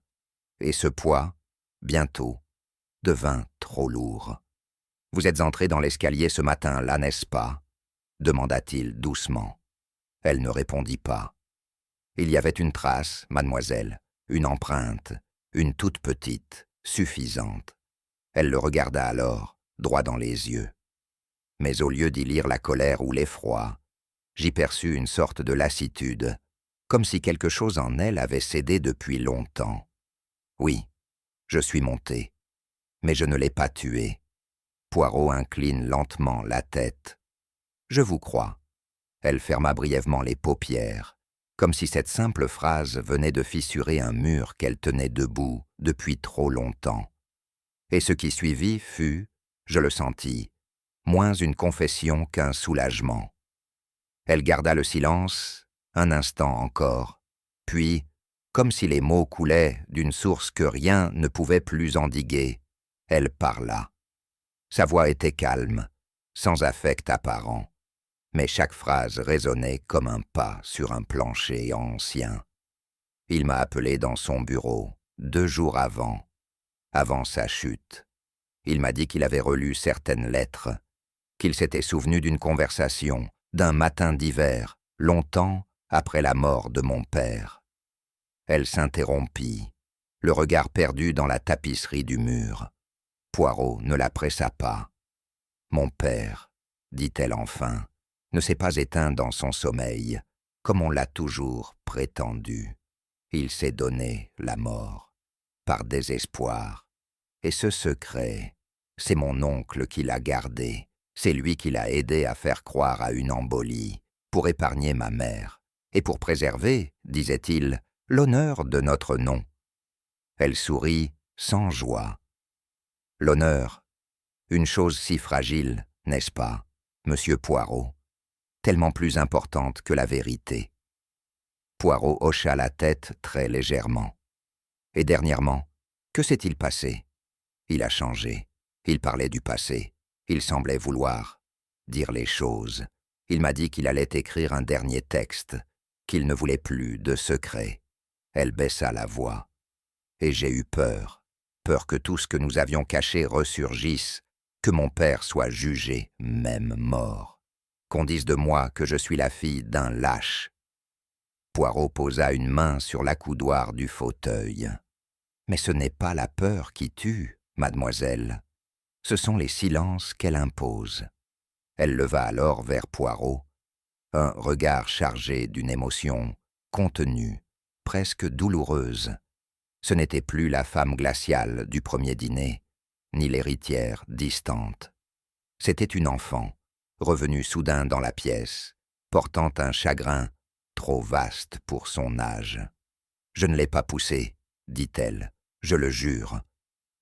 Et ce poids, bientôt, devint trop lourd. « Vous êtes entrée dans l'escalier ce matin-là, n'est-ce pas ?» demanda-t-il doucement. Elle ne répondit pas. « Il y avait une trace, mademoiselle, une empreinte, une toute petite, suffisante. » Elle le regarda alors, droit dans les yeux. Mais au lieu d'y lire la colère ou l'effroi, j'y perçus une sorte de lassitude, comme si quelque chose en elle avait cédé depuis longtemps. Oui, je suis monté, mais je ne l'ai pas tué. Poirot incline lentement la tête. Je vous crois. Elle ferma brièvement les paupières, comme si cette simple phrase venait de fissurer un mur qu'elle tenait debout depuis trop longtemps. Et ce qui suivit fut, je le sentis, moins une confession qu'un soulagement. Elle garda le silence un instant encore, puis, comme si les mots coulaient d'une source que rien ne pouvait plus endiguer, elle parla. Sa voix était calme, sans affect apparent, mais chaque phrase résonnait comme un pas sur un plancher ancien. Il m'a appelé dans son bureau 2 jours avant sa chute. Il m'a dit qu'il avait relu certaines lettres, qu'il s'était souvenu d'une conversation, d'un matin d'hiver, longtemps après la mort de mon père. Elle s'interrompit, le regard perdu dans la tapisserie du mur. Poirot ne la pressa pas. « Mon père, dit-elle enfin, ne s'est pas éteint dans son sommeil, comme on l'a toujours prétendu. Il s'est donné la mort, par désespoir. Et ce secret, c'est mon oncle qui l'a gardé. C'est lui qui l'a aidé à faire croire à une embolie, pour épargner ma mère, et pour préserver, disait-il, l'honneur de notre nom. » Elle sourit sans joie. « L'honneur, une chose si fragile, n'est-ce pas, monsieur Poirot, tellement plus importante que la vérité. » Poirot hocha la tête très légèrement. « Et dernièrement, que s'est-il passé ?» Il a changé. Il parlait du passé. Il semblait vouloir dire les choses. Il m'a dit qu'il allait écrire un dernier texte, qu'il ne voulait plus de secret. Elle baissa la voix. Et j'ai eu peur que tout ce que nous avions caché ressurgisse, que mon père soit jugé, même mort, qu'on dise de moi que je suis la fille d'un lâche. Poirot posa une main sur l'accoudoir du fauteuil. « Mais ce n'est pas la peur qui tue, mademoiselle. Ce sont les silences qu'elle impose. » Elle leva alors vers Poirot un regard chargé d'une émotion contenue, presque douloureuse. Ce n'était plus la femme glaciale du premier dîner, ni l'héritière distante. C'était une enfant, revenue soudain dans la pièce, portant un chagrin trop vaste pour son âge. « Je ne l'ai pas poussé, dit-elle, je le jure.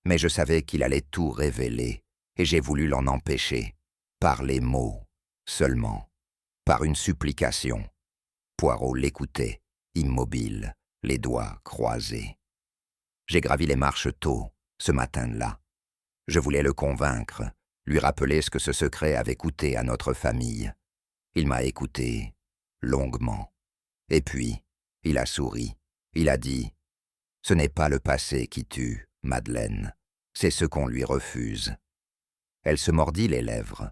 Mais je savais qu'il allait tout révéler, et j'ai voulu l'en empêcher, par les mots seulement, par une supplication. » Poirot l'écoutait, immobile, les doigts croisés. J'ai gravi les marches tôt, ce matin-là. Je voulais le convaincre, lui rappeler ce que ce secret avait coûté à notre famille. Il m'a écouté longuement. Et puis, il a souri. Il a dit « Ce n'est pas le passé qui tue, Madeleine, c'est ce qu'on lui refuse. » Elle se mordit les lèvres.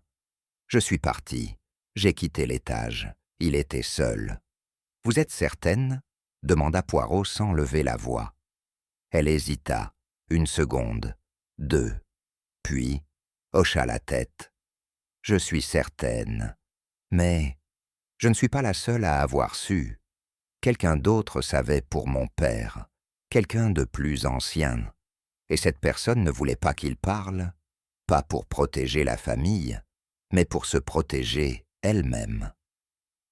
Je suis parti. J'ai quitté l'étage. Il était seul. « Vous êtes certaine ?» demanda Poirot sans lever la voix. Elle hésita, 1 seconde, 2, puis hocha la tête. « Je suis certaine. Mais je ne suis pas la seule à avoir su. Quelqu'un d'autre savait pour mon père, quelqu'un de plus ancien. Et cette personne ne voulait pas qu'il parle, pas pour protéger la famille, mais pour se protéger elle-même.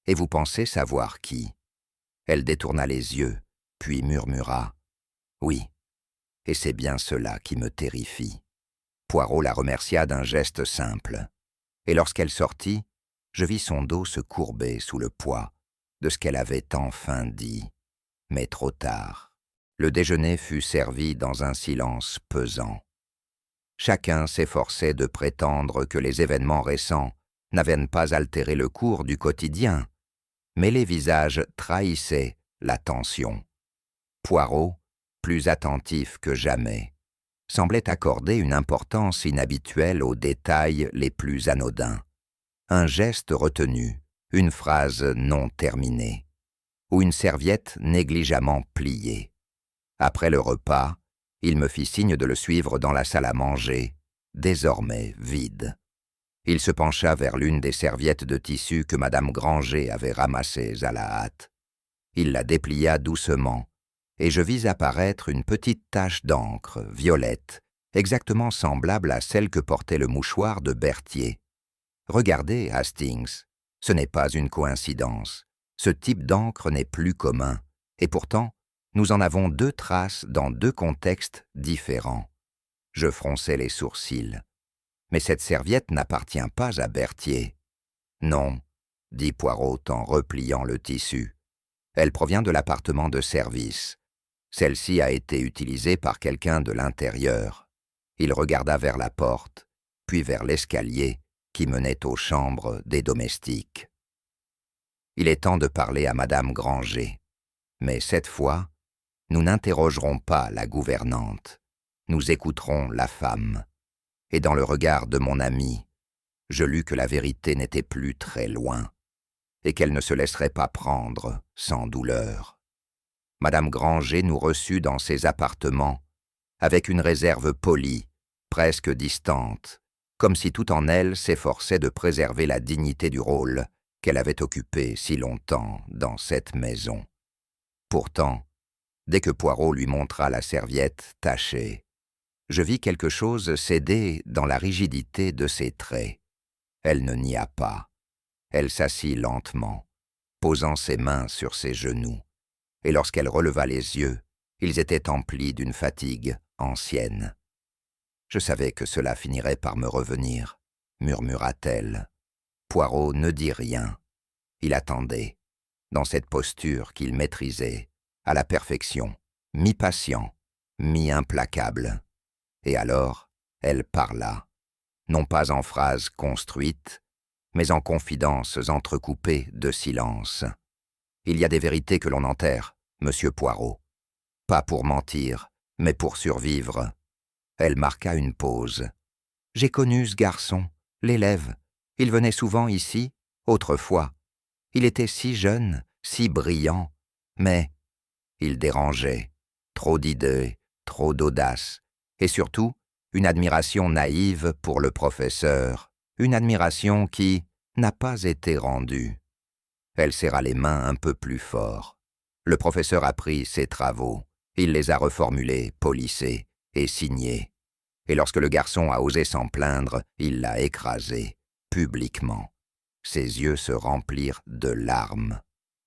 Et vous pensez savoir qui ?» Elle détourna les yeux, puis murmura « Oui, et c'est bien cela qui me terrifie. » Poirot la remercia d'un geste simple. Et lorsqu'elle sortit, je vis son dos se courber sous le poids de ce qu'elle avait enfin dit, mais trop tard. Le déjeuner fut servi dans un silence pesant. Chacun s'efforçait de prétendre que les événements récents n'avaient pas altéré le cours du quotidien, mais les visages trahissaient la tension. Poirot, plus attentif que jamais, semblait accorder une importance inhabituelle aux détails les plus anodins. Un geste retenu, une phrase non terminée, ou une serviette négligemment pliée. Après le repas, il me fit signe de le suivre dans la salle à manger, désormais vide. Il se pencha vers l'une des serviettes de tissu que Madame Granger avait ramassées à la hâte. Il la déplia doucement, et je vis apparaître une petite tache d'encre violette, exactement semblable à celle que portait le mouchoir de Berthier. « Regardez, Hastings, ce n'est pas une coïncidence. Ce type d'encre n'est plus commun, et pourtant, nous en avons 2 traces dans 2 contextes différents. » Je fronçai les sourcils. « Mais cette serviette n'appartient pas à Berthier. »« Non, » dit Poirot en repliant le tissu. « Elle provient de l'appartement de service. Celle-ci a été utilisée par quelqu'un de l'intérieur. » Il regarda vers la porte, puis vers l'escalier qui menait aux chambres des domestiques. « Il est temps de parler à Madame Granger. Mais cette fois, nous n'interrogerons pas la gouvernante. Nous écouterons la femme. » Et dans le regard de mon ami, je lus que la vérité n'était plus très loin, et qu'elle ne se laisserait pas prendre sans douleur. Madame Granger nous reçut dans ses appartements, avec une réserve polie, presque distante, comme si tout en elle s'efforçait de préserver la dignité du rôle qu'elle avait occupé si longtemps dans cette maison. Pourtant, dès que Poirot lui montra la serviette tachée, je vis quelque chose céder dans la rigidité de ses traits. Elle ne nia pas. Elle s'assit lentement, posant ses mains sur ses genoux, et lorsqu'elle releva les yeux, ils étaient emplis d'une fatigue ancienne. « Je savais que cela finirait par me revenir, » murmura-t-elle. Poirot ne dit rien. Il attendait, dans cette posture qu'il maîtrisait, à la perfection, mi-patient, mi-implacable. Et alors, elle parla, non pas en phrases construites, mais en confidences entrecoupées de silence. « Il y a des vérités que l'on enterre, monsieur Poirot. Pas pour mentir, mais pour survivre. » Elle marqua une pause. « J'ai connu ce garçon, l'élève. Il venait souvent ici, autrefois. Il était si jeune, si brillant, mais il dérangeait. Trop d'idées, trop d'audace. Et surtout, une admiration naïve pour le professeur, une admiration qui n'a pas été rendue. Elle serra les mains un peu plus fort. Le professeur a pris ses travaux. Il les a reformulés, polissés et signés. Et lorsque le garçon a osé s'en plaindre, il l'a écrasé, publiquement. Ses yeux se remplirent de larmes.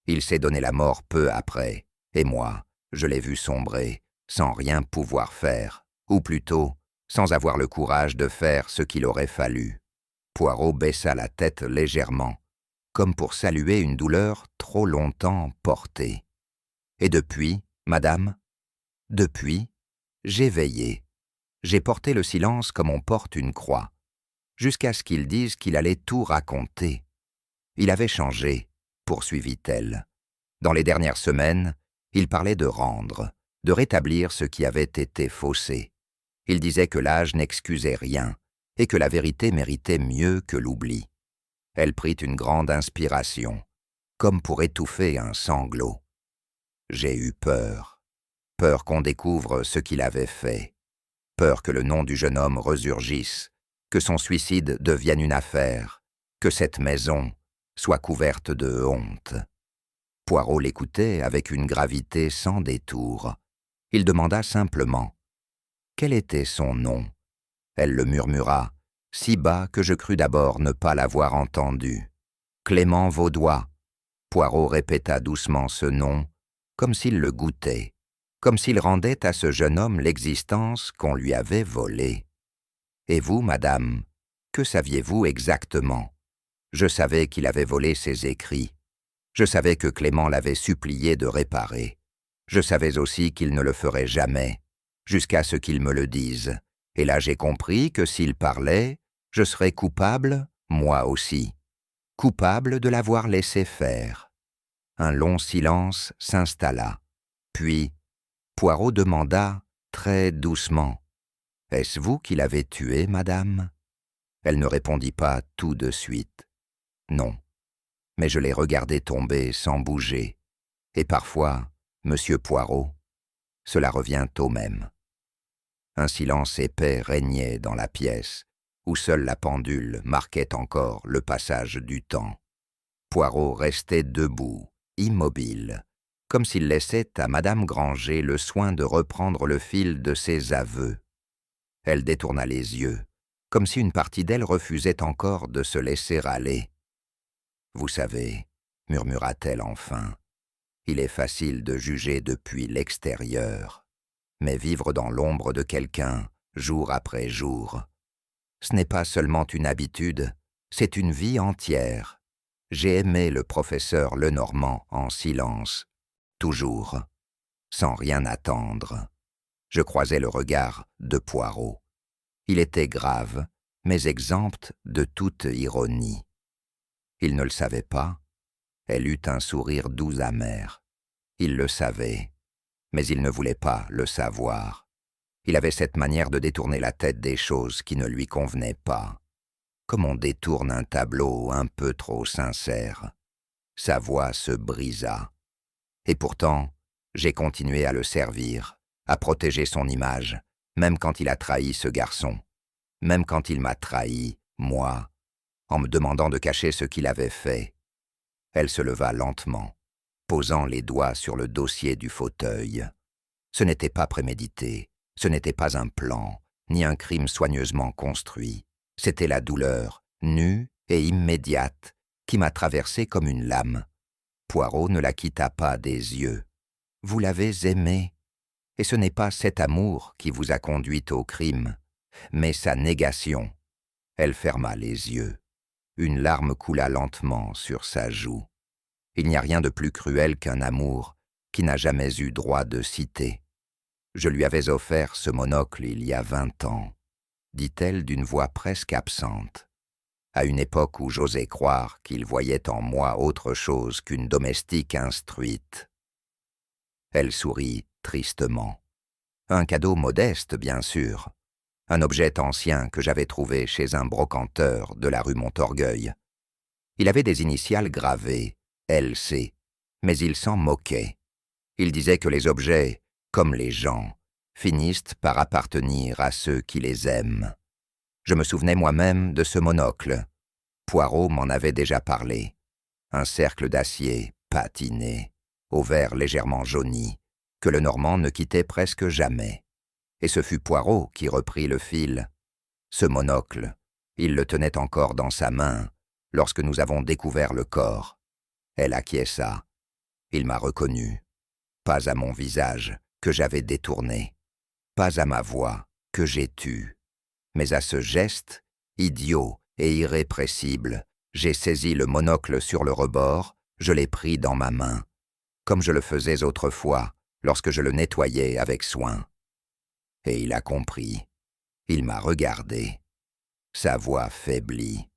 Il s'est donné la mort peu après, et moi, je l'ai vu sombrer, sans rien pouvoir faire, ou plutôt, sans avoir le courage de faire ce qu'il aurait fallu. Poirot baissa la tête légèrement, comme pour saluer une douleur trop longtemps portée. Et depuis, madame, depuis, j'ai veillé. J'ai porté le silence comme on porte une croix, jusqu'à ce qu'il dise qu'il allait tout raconter. Il avait changé, poursuivit-elle. Dans les dernières semaines, il parlait de rendre, de rétablir ce qui avait été faussé. Il disait que l'âge n'excusait rien, et que la vérité méritait mieux que l'oubli. Elle prit une grande inspiration, comme pour étouffer un sanglot. J'ai eu peur. Peur qu'on découvre ce qu'il avait fait. Peur que le nom du jeune homme resurgisse, que son suicide devienne une affaire, que cette maison soit couverte de honte. Poirot l'écoutait avec une gravité sans détour. Il demanda simplement « Quel était son nom ?» Elle le murmura, si bas que je crus d'abord ne pas l'avoir entendu. « Clément Vaudois ». Poirot répéta doucement ce nom, comme s'il le goûtait, comme s'il rendait à ce jeune homme l'existence qu'on lui avait volée. « Et vous, madame, que saviez-vous exactement ?» Je savais qu'il avait volé ses écrits. Je savais que Clément l'avait supplié de réparer. Je savais aussi qu'il ne le ferait jamais, jusqu'à ce qu'il me le dise. Et là j'ai compris que s'il parlait, je serais coupable, moi aussi. Coupable de l'avoir laissé faire. Un long silence s'installa. Puis, Poirot demanda, très doucement, « Est-ce vous qui l'avez tué, madame ?» Elle ne répondit pas tout de suite. Non, mais je l'ai regardé tomber sans bouger. Et parfois, Monsieur Poirot, cela revient au même. Un silence épais régnait dans la pièce, où seule la pendule marquait encore le passage du temps. Poirot restait debout, immobile, comme s'il laissait à Madame Granger le soin de reprendre le fil de ses aveux. Elle détourna les yeux, comme si une partie d'elle refusait encore de se laisser aller. « Vous savez, murmura-t-elle enfin, il est facile de juger depuis l'extérieur, mais vivre dans l'ombre de quelqu'un, jour après jour, ce n'est pas seulement une habitude, c'est une vie entière. J'ai aimé le professeur Lenormand en silence, toujours, sans rien attendre. Je croisais le regard de Poirot. Il était grave, mais exempt de toute ironie. Il ne le savait pas. Elle eut un sourire doux amer. Il le savait, mais il ne voulait pas le savoir. Il avait cette manière de détourner la tête des choses qui ne lui convenaient pas, comme on détourne un tableau un peu trop sincère. Sa voix se brisa. Et pourtant, j'ai continué à le servir, à protéger son image, même quand il a trahi ce garçon, même quand il m'a trahi, moi, en me demandant de cacher ce qu'il avait fait. Elle se leva lentement, posant les doigts sur le dossier du fauteuil. Ce n'était pas prémédité, ce n'était pas un plan, ni un crime soigneusement construit. C'était la douleur, nue et immédiate, qui m'a traversé comme une lame. Poirot ne la quitta pas des yeux. « Vous l'avez aimé, et ce n'est pas cet amour qui vous a conduite au crime, mais sa négation. » Elle ferma les yeux. Une larme coula lentement sur sa joue. Il n'y a rien de plus cruel qu'un amour qui n'a jamais eu droit de citer. Je lui avais offert ce monocle il y a 20 ans, dit-elle d'une voix presque absente, à une époque où j'osais croire qu'il voyait en moi autre chose qu'une domestique instruite. Elle sourit tristement. Un cadeau modeste, bien sûr. Un objet ancien que j'avais trouvé chez un brocanteur de la rue Montorgueil. Il avait des initiales gravées, LC, mais il s'en moquait. Il disait que les objets, comme les gens, finissent par appartenir à ceux qui les aiment. Je me souvenais moi-même de ce monocle. Poirot m'en avait déjà parlé. Un cercle d'acier, patiné, au verre légèrement jauni, que le Normand ne quittait presque jamais. Et ce fut Poirot qui reprit le fil. Ce monocle, il le tenait encore dans sa main lorsque nous avons découvert le corps. Elle acquiesça. Il m'a reconnu. Pas à mon visage, que j'avais détourné. Pas à ma voix, que j'ai tue. Mais à ce geste, idiot et irrépressible, j'ai saisi le monocle sur le rebord, je l'ai pris dans ma main, comme je le faisais autrefois, lorsque je le nettoyais avec soin. Et il a compris. Il m'a regardé. Sa voix faiblit.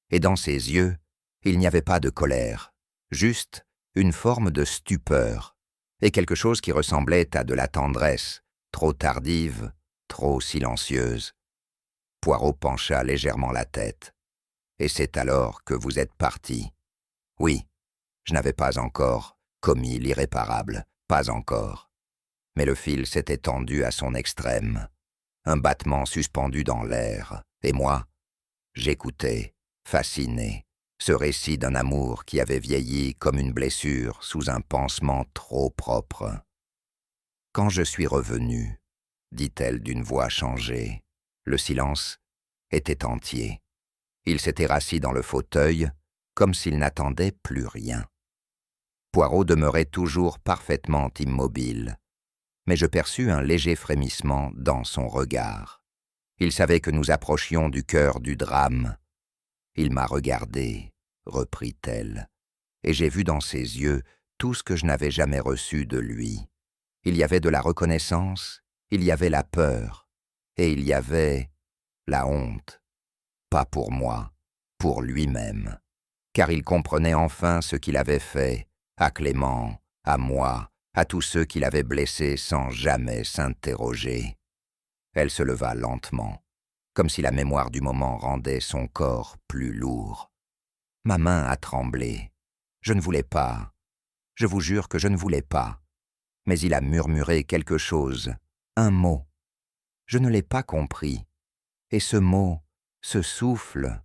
Et dans ses yeux, il n'y avait pas de colère, juste une forme de stupeur, et quelque chose qui ressemblait à de la tendresse, trop tardive, trop silencieuse. Poirot pencha légèrement la tête. Et c'est alors que vous êtes parti. Oui, je n'avais pas encore commis l'irréparable, pas encore. Mais le fil s'était tendu à son extrême, un battement suspendu dans l'air, et moi, j'écoutais, fasciné, ce récit d'un amour qui avait vieilli comme une blessure sous un pansement trop propre. « Quand je suis revenu, dit-elle d'une voix changée, le silence était entier. Il s'était rassis dans le fauteuil, comme s'il n'attendait plus rien. Poirot demeurait toujours parfaitement immobile, mais je perçus un léger frémissement dans son regard. Il savait que nous approchions du cœur du drame. Il m'a regardé, reprit-elle, et j'ai vu dans ses yeux tout ce que je n'avais jamais reçu de lui. Il y avait de la reconnaissance, il y avait la peur, et il y avait la honte. Pas pour moi, pour lui-même, car il comprenait enfin ce qu'il avait fait, à Clément, à moi, à tous ceux qu'il avait blessés sans jamais s'interroger. Elle se leva lentement, comme si la mémoire du moment rendait son corps plus lourd. Ma main a tremblé. Je ne voulais pas. Je vous jure que je ne voulais pas. Mais il a murmuré quelque chose, un mot. Je ne l'ai pas compris. Et ce mot, ce souffle,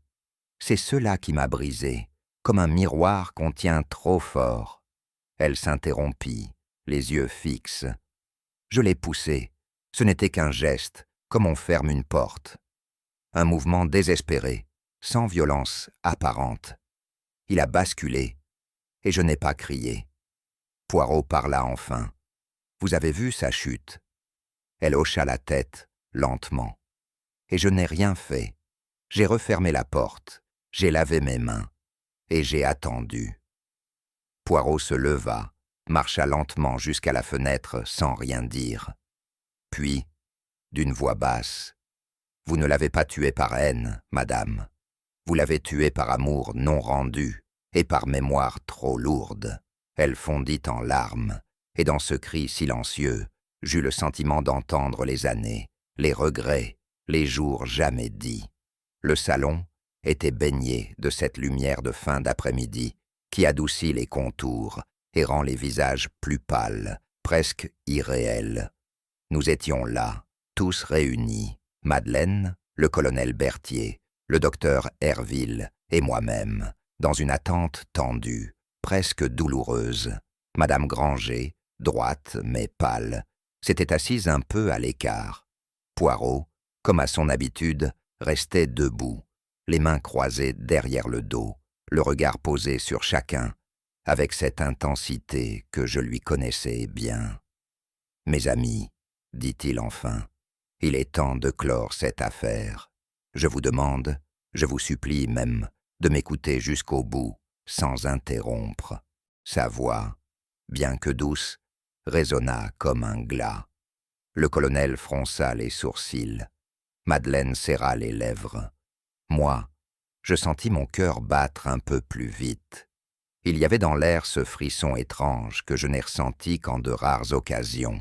c'est cela qui m'a brisé, comme un miroir qu'on tient trop fort. Elle s'interrompit, les yeux fixes. Je l'ai poussé. Ce n'était qu'un geste, comme on ferme une porte. Un mouvement désespéré, sans violence apparente. Il a basculé, et je n'ai pas crié. Poirot parla enfin. Vous avez vu sa chute? Elle hocha la tête, lentement. Et je n'ai rien fait. J'ai refermé la porte, j'ai lavé mes mains, et j'ai attendu. Poirot se leva, marcha lentement jusqu'à la fenêtre sans rien dire. Puis, d'une voix basse, « Vous ne l'avez pas tué par haine, madame. Vous l'avez tué par amour non rendu et par mémoire trop lourde. » Elle fondit en larmes, et dans ce cri silencieux, j'eus le sentiment d'entendre les années, les regrets, les jours jamais dits. Le salon était baigné de cette lumière de fin d'après-midi qui adoucit les contours et rend les visages plus pâles, presque irréels. Nous étions là, tous réunis, Madeleine, le colonel Berthier, le docteur Herville et moi-même, dans une attente tendue, presque douloureuse. Madame Granger, droite mais pâle, s'était assise un peu à l'écart. Poirot, comme à son habitude, restait debout, les mains croisées derrière le dos, le regard posé sur chacun, avec cette intensité que je lui connaissais bien. « Mes amis, dit-il enfin, il est temps de clore cette affaire. Je vous demande, je vous supplie même, de m'écouter jusqu'au bout, sans interrompre. » Sa voix, bien que douce, résonna comme un glas. Le colonel fronça les sourcils. Madeleine serra les lèvres. Moi, je sentis mon cœur battre un peu plus vite. Il y avait dans l'air ce frisson étrange que je n'ai ressenti qu'en de rares occasions,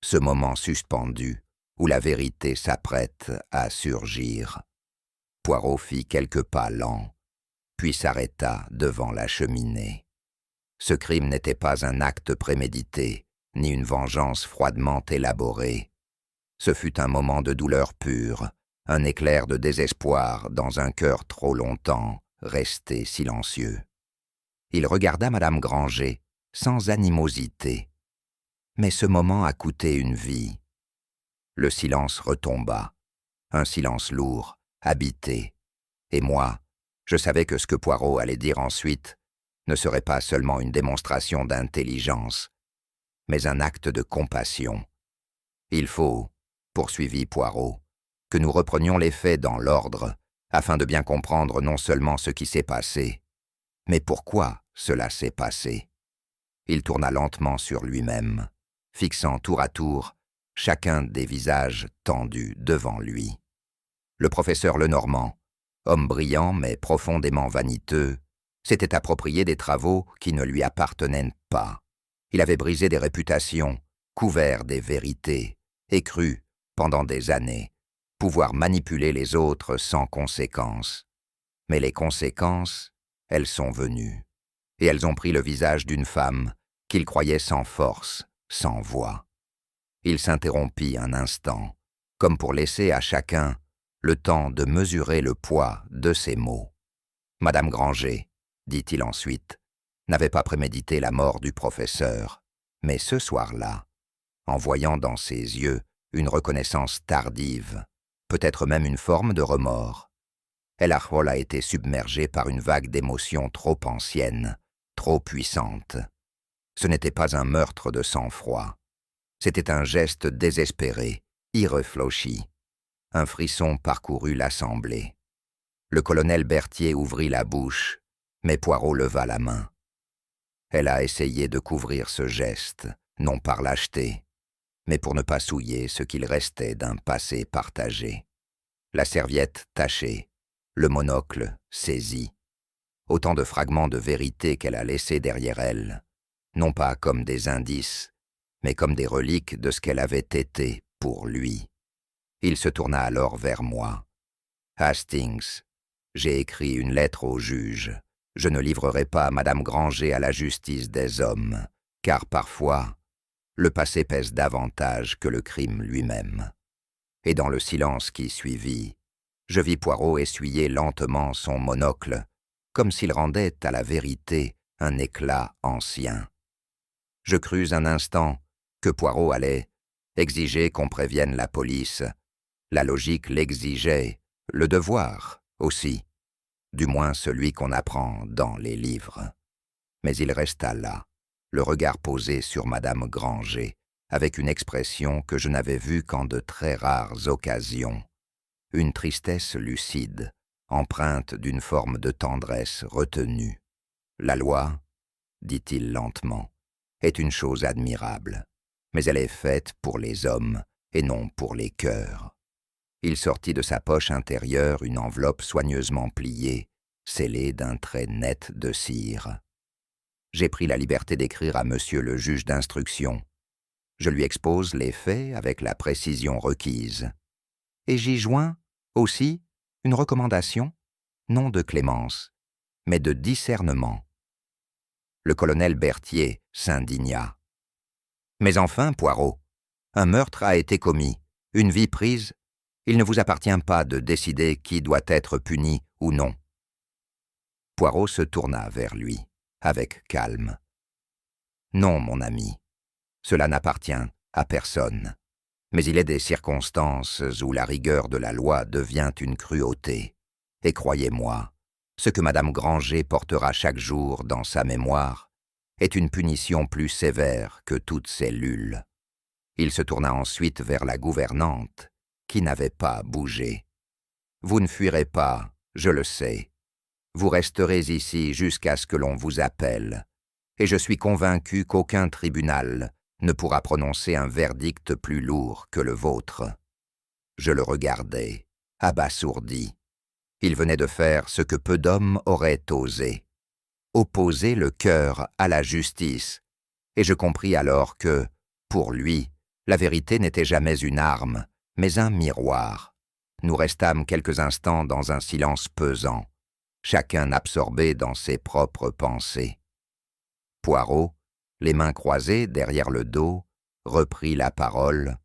ce moment suspendu où la vérité s'apprête à surgir. Poirot fit quelques pas lents, puis s'arrêta devant la cheminée. Ce crime n'était pas un acte prémédité, ni une vengeance froidement élaborée. Ce fut un moment de douleur pure, un éclair de désespoir dans un cœur trop longtemps resté silencieux. Il regarda Madame Granger, sans animosité. Mais ce moment a coûté une vie. Le silence retomba, un silence lourd, habité. Et moi, je savais que ce que Poirot allait dire ensuite ne serait pas seulement une démonstration d'intelligence, mais un acte de compassion. Il faut, poursuivit Poirot, que nous reprenions les faits dans l'ordre, afin de bien comprendre non seulement ce qui s'est passé, mais pourquoi cela s'est passé. Il tourna lentement sur lui-même, fixant tour à tour chacun des visages tendus devant lui. Le professeur Lenormand, homme brillant mais profondément vaniteux, s'était approprié des travaux qui ne lui appartenaient pas. Il avait brisé des réputations, couvert des vérités, et cru, pendant des années, pouvoir manipuler les autres sans conséquences. Mais les conséquences, elles sont venues, et elles ont pris le visage d'une femme qu'il croyait sans force, sans voix. Il s'interrompit un instant, comme pour laisser à chacun le temps de mesurer le poids de ses mots. Madame Granger, dit-il ensuite, n'avait pas prémédité la mort du professeur, mais ce soir-là, en voyant dans ses yeux une reconnaissance tardive, peut-être même une forme de remords, El Arjol a été submergé par une vague d'émotions trop anciennes, trop puissantes. Ce n'était pas un meurtre de sang-froid. C'était un geste désespéré, irréfléchi. Un frisson parcourut l'assemblée. Le colonel Berthier ouvrit la bouche, mais Poirot leva la main. Elle a essayé de couvrir ce geste, non par lâcheté, mais pour ne pas souiller ce qu'il restait d'un passé partagé. La serviette tachée, le monocle saisi. Autant de fragments de vérité qu'elle a laissés derrière elle, non pas comme des indices, mais comme des reliques de ce qu'elle avait été pour lui. Il se tourna alors vers moi. « Hastings, j'ai écrit une lettre au juge. Je ne livrerai pas Madame Granger à la justice des hommes, car parfois, le passé pèse davantage que le crime lui-même. » Et dans le silence qui suivit, je vis Poirot essuyer lentement son monocle, comme s'il rendait à la vérité un éclat ancien. Je crus un instant que Poirot allait exiger qu'on prévienne la police. La logique l'exigeait, le devoir aussi, du moins celui qu'on apprend dans les livres. Mais il resta là, le regard posé sur Madame Granger, avec une expression que je n'avais vue qu'en de très rares occasions, une tristesse lucide, empreinte d'une forme de tendresse retenue. « La loi, dit-il lentement, est une chose admirable, mais elle est faite pour les hommes et non pour les cœurs. » Il sortit de sa poche intérieure une enveloppe soigneusement pliée, scellée d'un trait net de cire. J'ai pris la liberté d'écrire à monsieur le juge d'instruction. Je lui expose les faits avec la précision requise. Et j'y joins, aussi, une recommandation, non de clémence, mais de discernement. Le colonel Berthier s'indigna. « Mais enfin, Poirot, un meurtre a été commis, une vie prise. Il ne vous appartient pas de décider qui doit être puni ou non. » Poirot se tourna vers lui, avec calme. « Non, mon ami, cela n'appartient à personne. Mais il est des circonstances où la rigueur de la loi devient une cruauté. Et croyez-moi, ce que Madame Granger portera chaque jour dans sa mémoire est une punition plus sévère que toutes ces lulles. » Il se tourna ensuite vers la gouvernante, qui n'avait pas bougé. « Vous ne fuirez pas, je le sais. Vous resterez ici jusqu'à ce que l'on vous appelle, et je suis convaincu qu'aucun tribunal ne pourra prononcer un verdict plus lourd que le vôtre. » Je le regardai, abasourdi. Il venait de faire ce que peu d'hommes auraient osé, opposer le cœur à la justice, et je compris alors que, pour lui, la vérité n'était jamais une arme, mais un miroir. Nous restâmes quelques instants dans un silence pesant, chacun absorbé dans ses propres pensées. Poirot, les mains croisées derrière le dos, reprit la parole.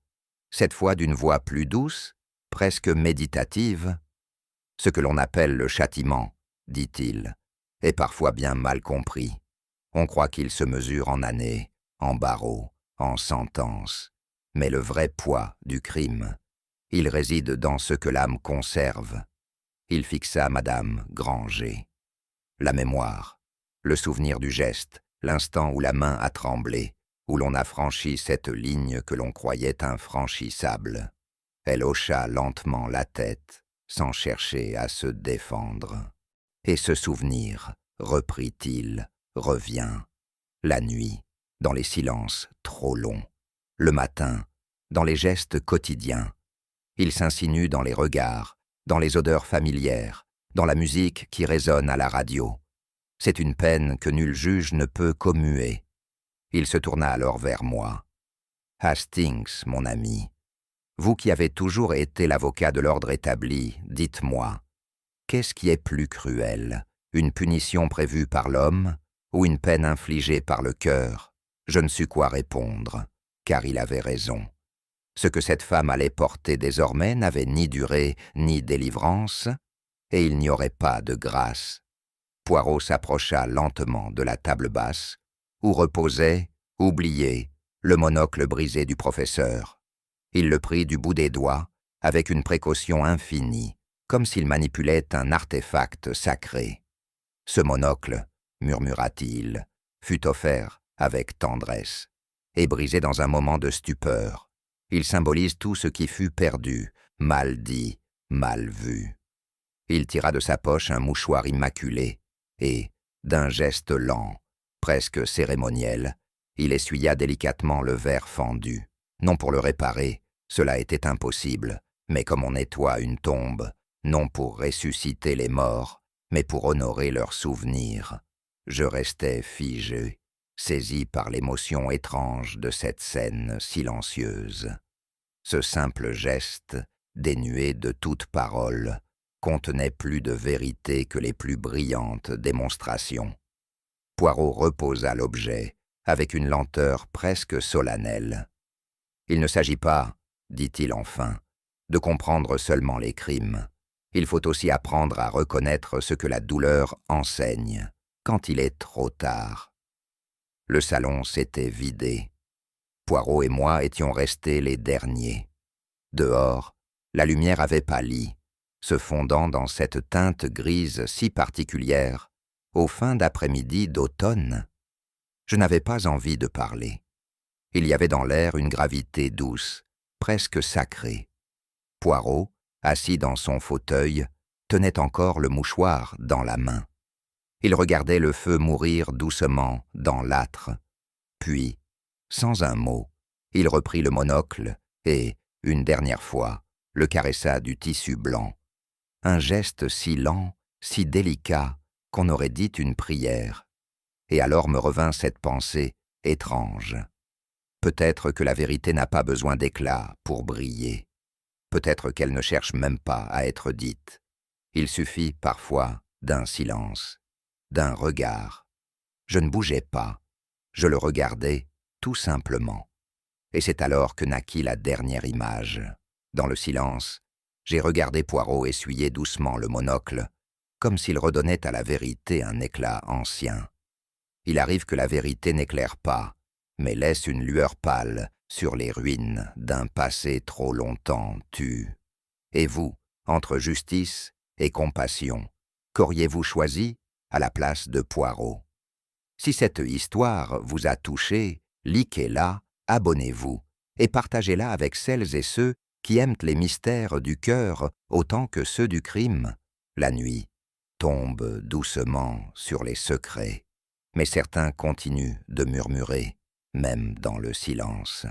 cette fois d'une voix plus douce, presque méditative. « Ce que l'on appelle le châtiment, dit-il, est parfois bien mal compris. On croit qu'il se mesure en années, en barreaux, en sentences. Mais le vrai poids du crime, il réside dans ce que l'âme conserve. » Il fixa Madame Granger. La mémoire, le souvenir du geste, l'instant où la main a tremblé, où l'on a franchi cette ligne que l'on croyait infranchissable. Elle hocha lentement la tête, sans chercher à se défendre. Et ce souvenir, reprit-il, revient. La nuit, dans les silences trop longs. Le matin, dans les gestes quotidiens. Il s'insinue dans les regards, dans les odeurs familières, dans la musique qui résonne à la radio. C'est une peine que nul juge ne peut commuer. Il se tourna alors vers moi. « Hastings, mon ami, vous qui avez toujours été l'avocat de l'ordre établi, dites-moi, qu'est-ce qui est plus cruel, une punition prévue par l'homme ou une peine infligée par le cœur ?» Je ne sus quoi répondre, car il avait raison. Ce que cette femme allait porter désormais n'avait ni durée ni délivrance, et il n'y aurait pas de grâce. Poirot s'approcha lentement de la table basse, où reposait, oublié, le monocle brisé du professeur. Il le prit du bout des doigts, avec une précaution infinie, comme s'il manipulait un artefact sacré. « Ce monocle, murmura-t-il, fut offert avec tendresse, et brisé dans un moment de stupeur. Il symbolise tout ce qui fut perdu, mal dit, mal vu. » Il tira de sa poche un mouchoir immaculé, et, d'un geste lent, presque cérémoniel, il essuya délicatement le verre fendu. Non pour le réparer, cela était impossible, mais comme on nettoie une tombe, non pour ressusciter les morts, mais pour honorer leurs souvenirs. Je restais figé, saisi par l'émotion étrange de cette scène silencieuse. Ce simple geste, dénué de toute parole, contenait plus de vérité que les plus brillantes démonstrations. Poirot reposa l'objet avec une lenteur presque solennelle. « Il ne s'agit pas, dit-il enfin, de comprendre seulement les crimes. Il faut aussi apprendre à reconnaître ce que la douleur enseigne, quand il est trop tard. » Le salon s'était vidé. Poirot et moi étions restés les derniers. Dehors, la lumière avait pâli, se fondant dans cette teinte grise si particulière, aux fins d'après-midi d'automne. Je n'avais pas envie de parler. Il y avait dans l'air une gravité douce, presque sacrée. Poirot, assis dans son fauteuil, tenait encore le mouchoir dans la main. Il regardait le feu mourir doucement dans l'âtre. Puis, sans un mot, il reprit le monocle et, une dernière fois, le caressa du tissu blanc. Un geste si lent, si délicat, qu'on aurait dit une prière. Et alors me revint cette pensée étrange. Peut-être que la vérité n'a pas besoin d'éclat pour briller. Peut-être qu'elle ne cherche même pas à être dite. Il suffit, parfois, d'un silence, d'un regard. Je ne bougeais pas. Je le regardais tout simplement. Et c'est alors que naquit la dernière image. Dans le silence, j'ai regardé Poirot essuyer doucement le monocle, comme s'il redonnait à la vérité un éclat ancien. Il arrive que la vérité n'éclaire pas, mais laisse une lueur pâle sur les ruines d'un passé trop longtemps tu. Et vous, entre justice et compassion, qu'auriez-vous choisi à la place de Poirot? Si cette histoire vous a touché, likez-la, abonnez-vous et partagez-la avec celles et ceux qui aiment les mystères du cœur autant que ceux du crime. La nuit tombe doucement sur les secrets, mais certains continuent de murmurer, même dans le silence.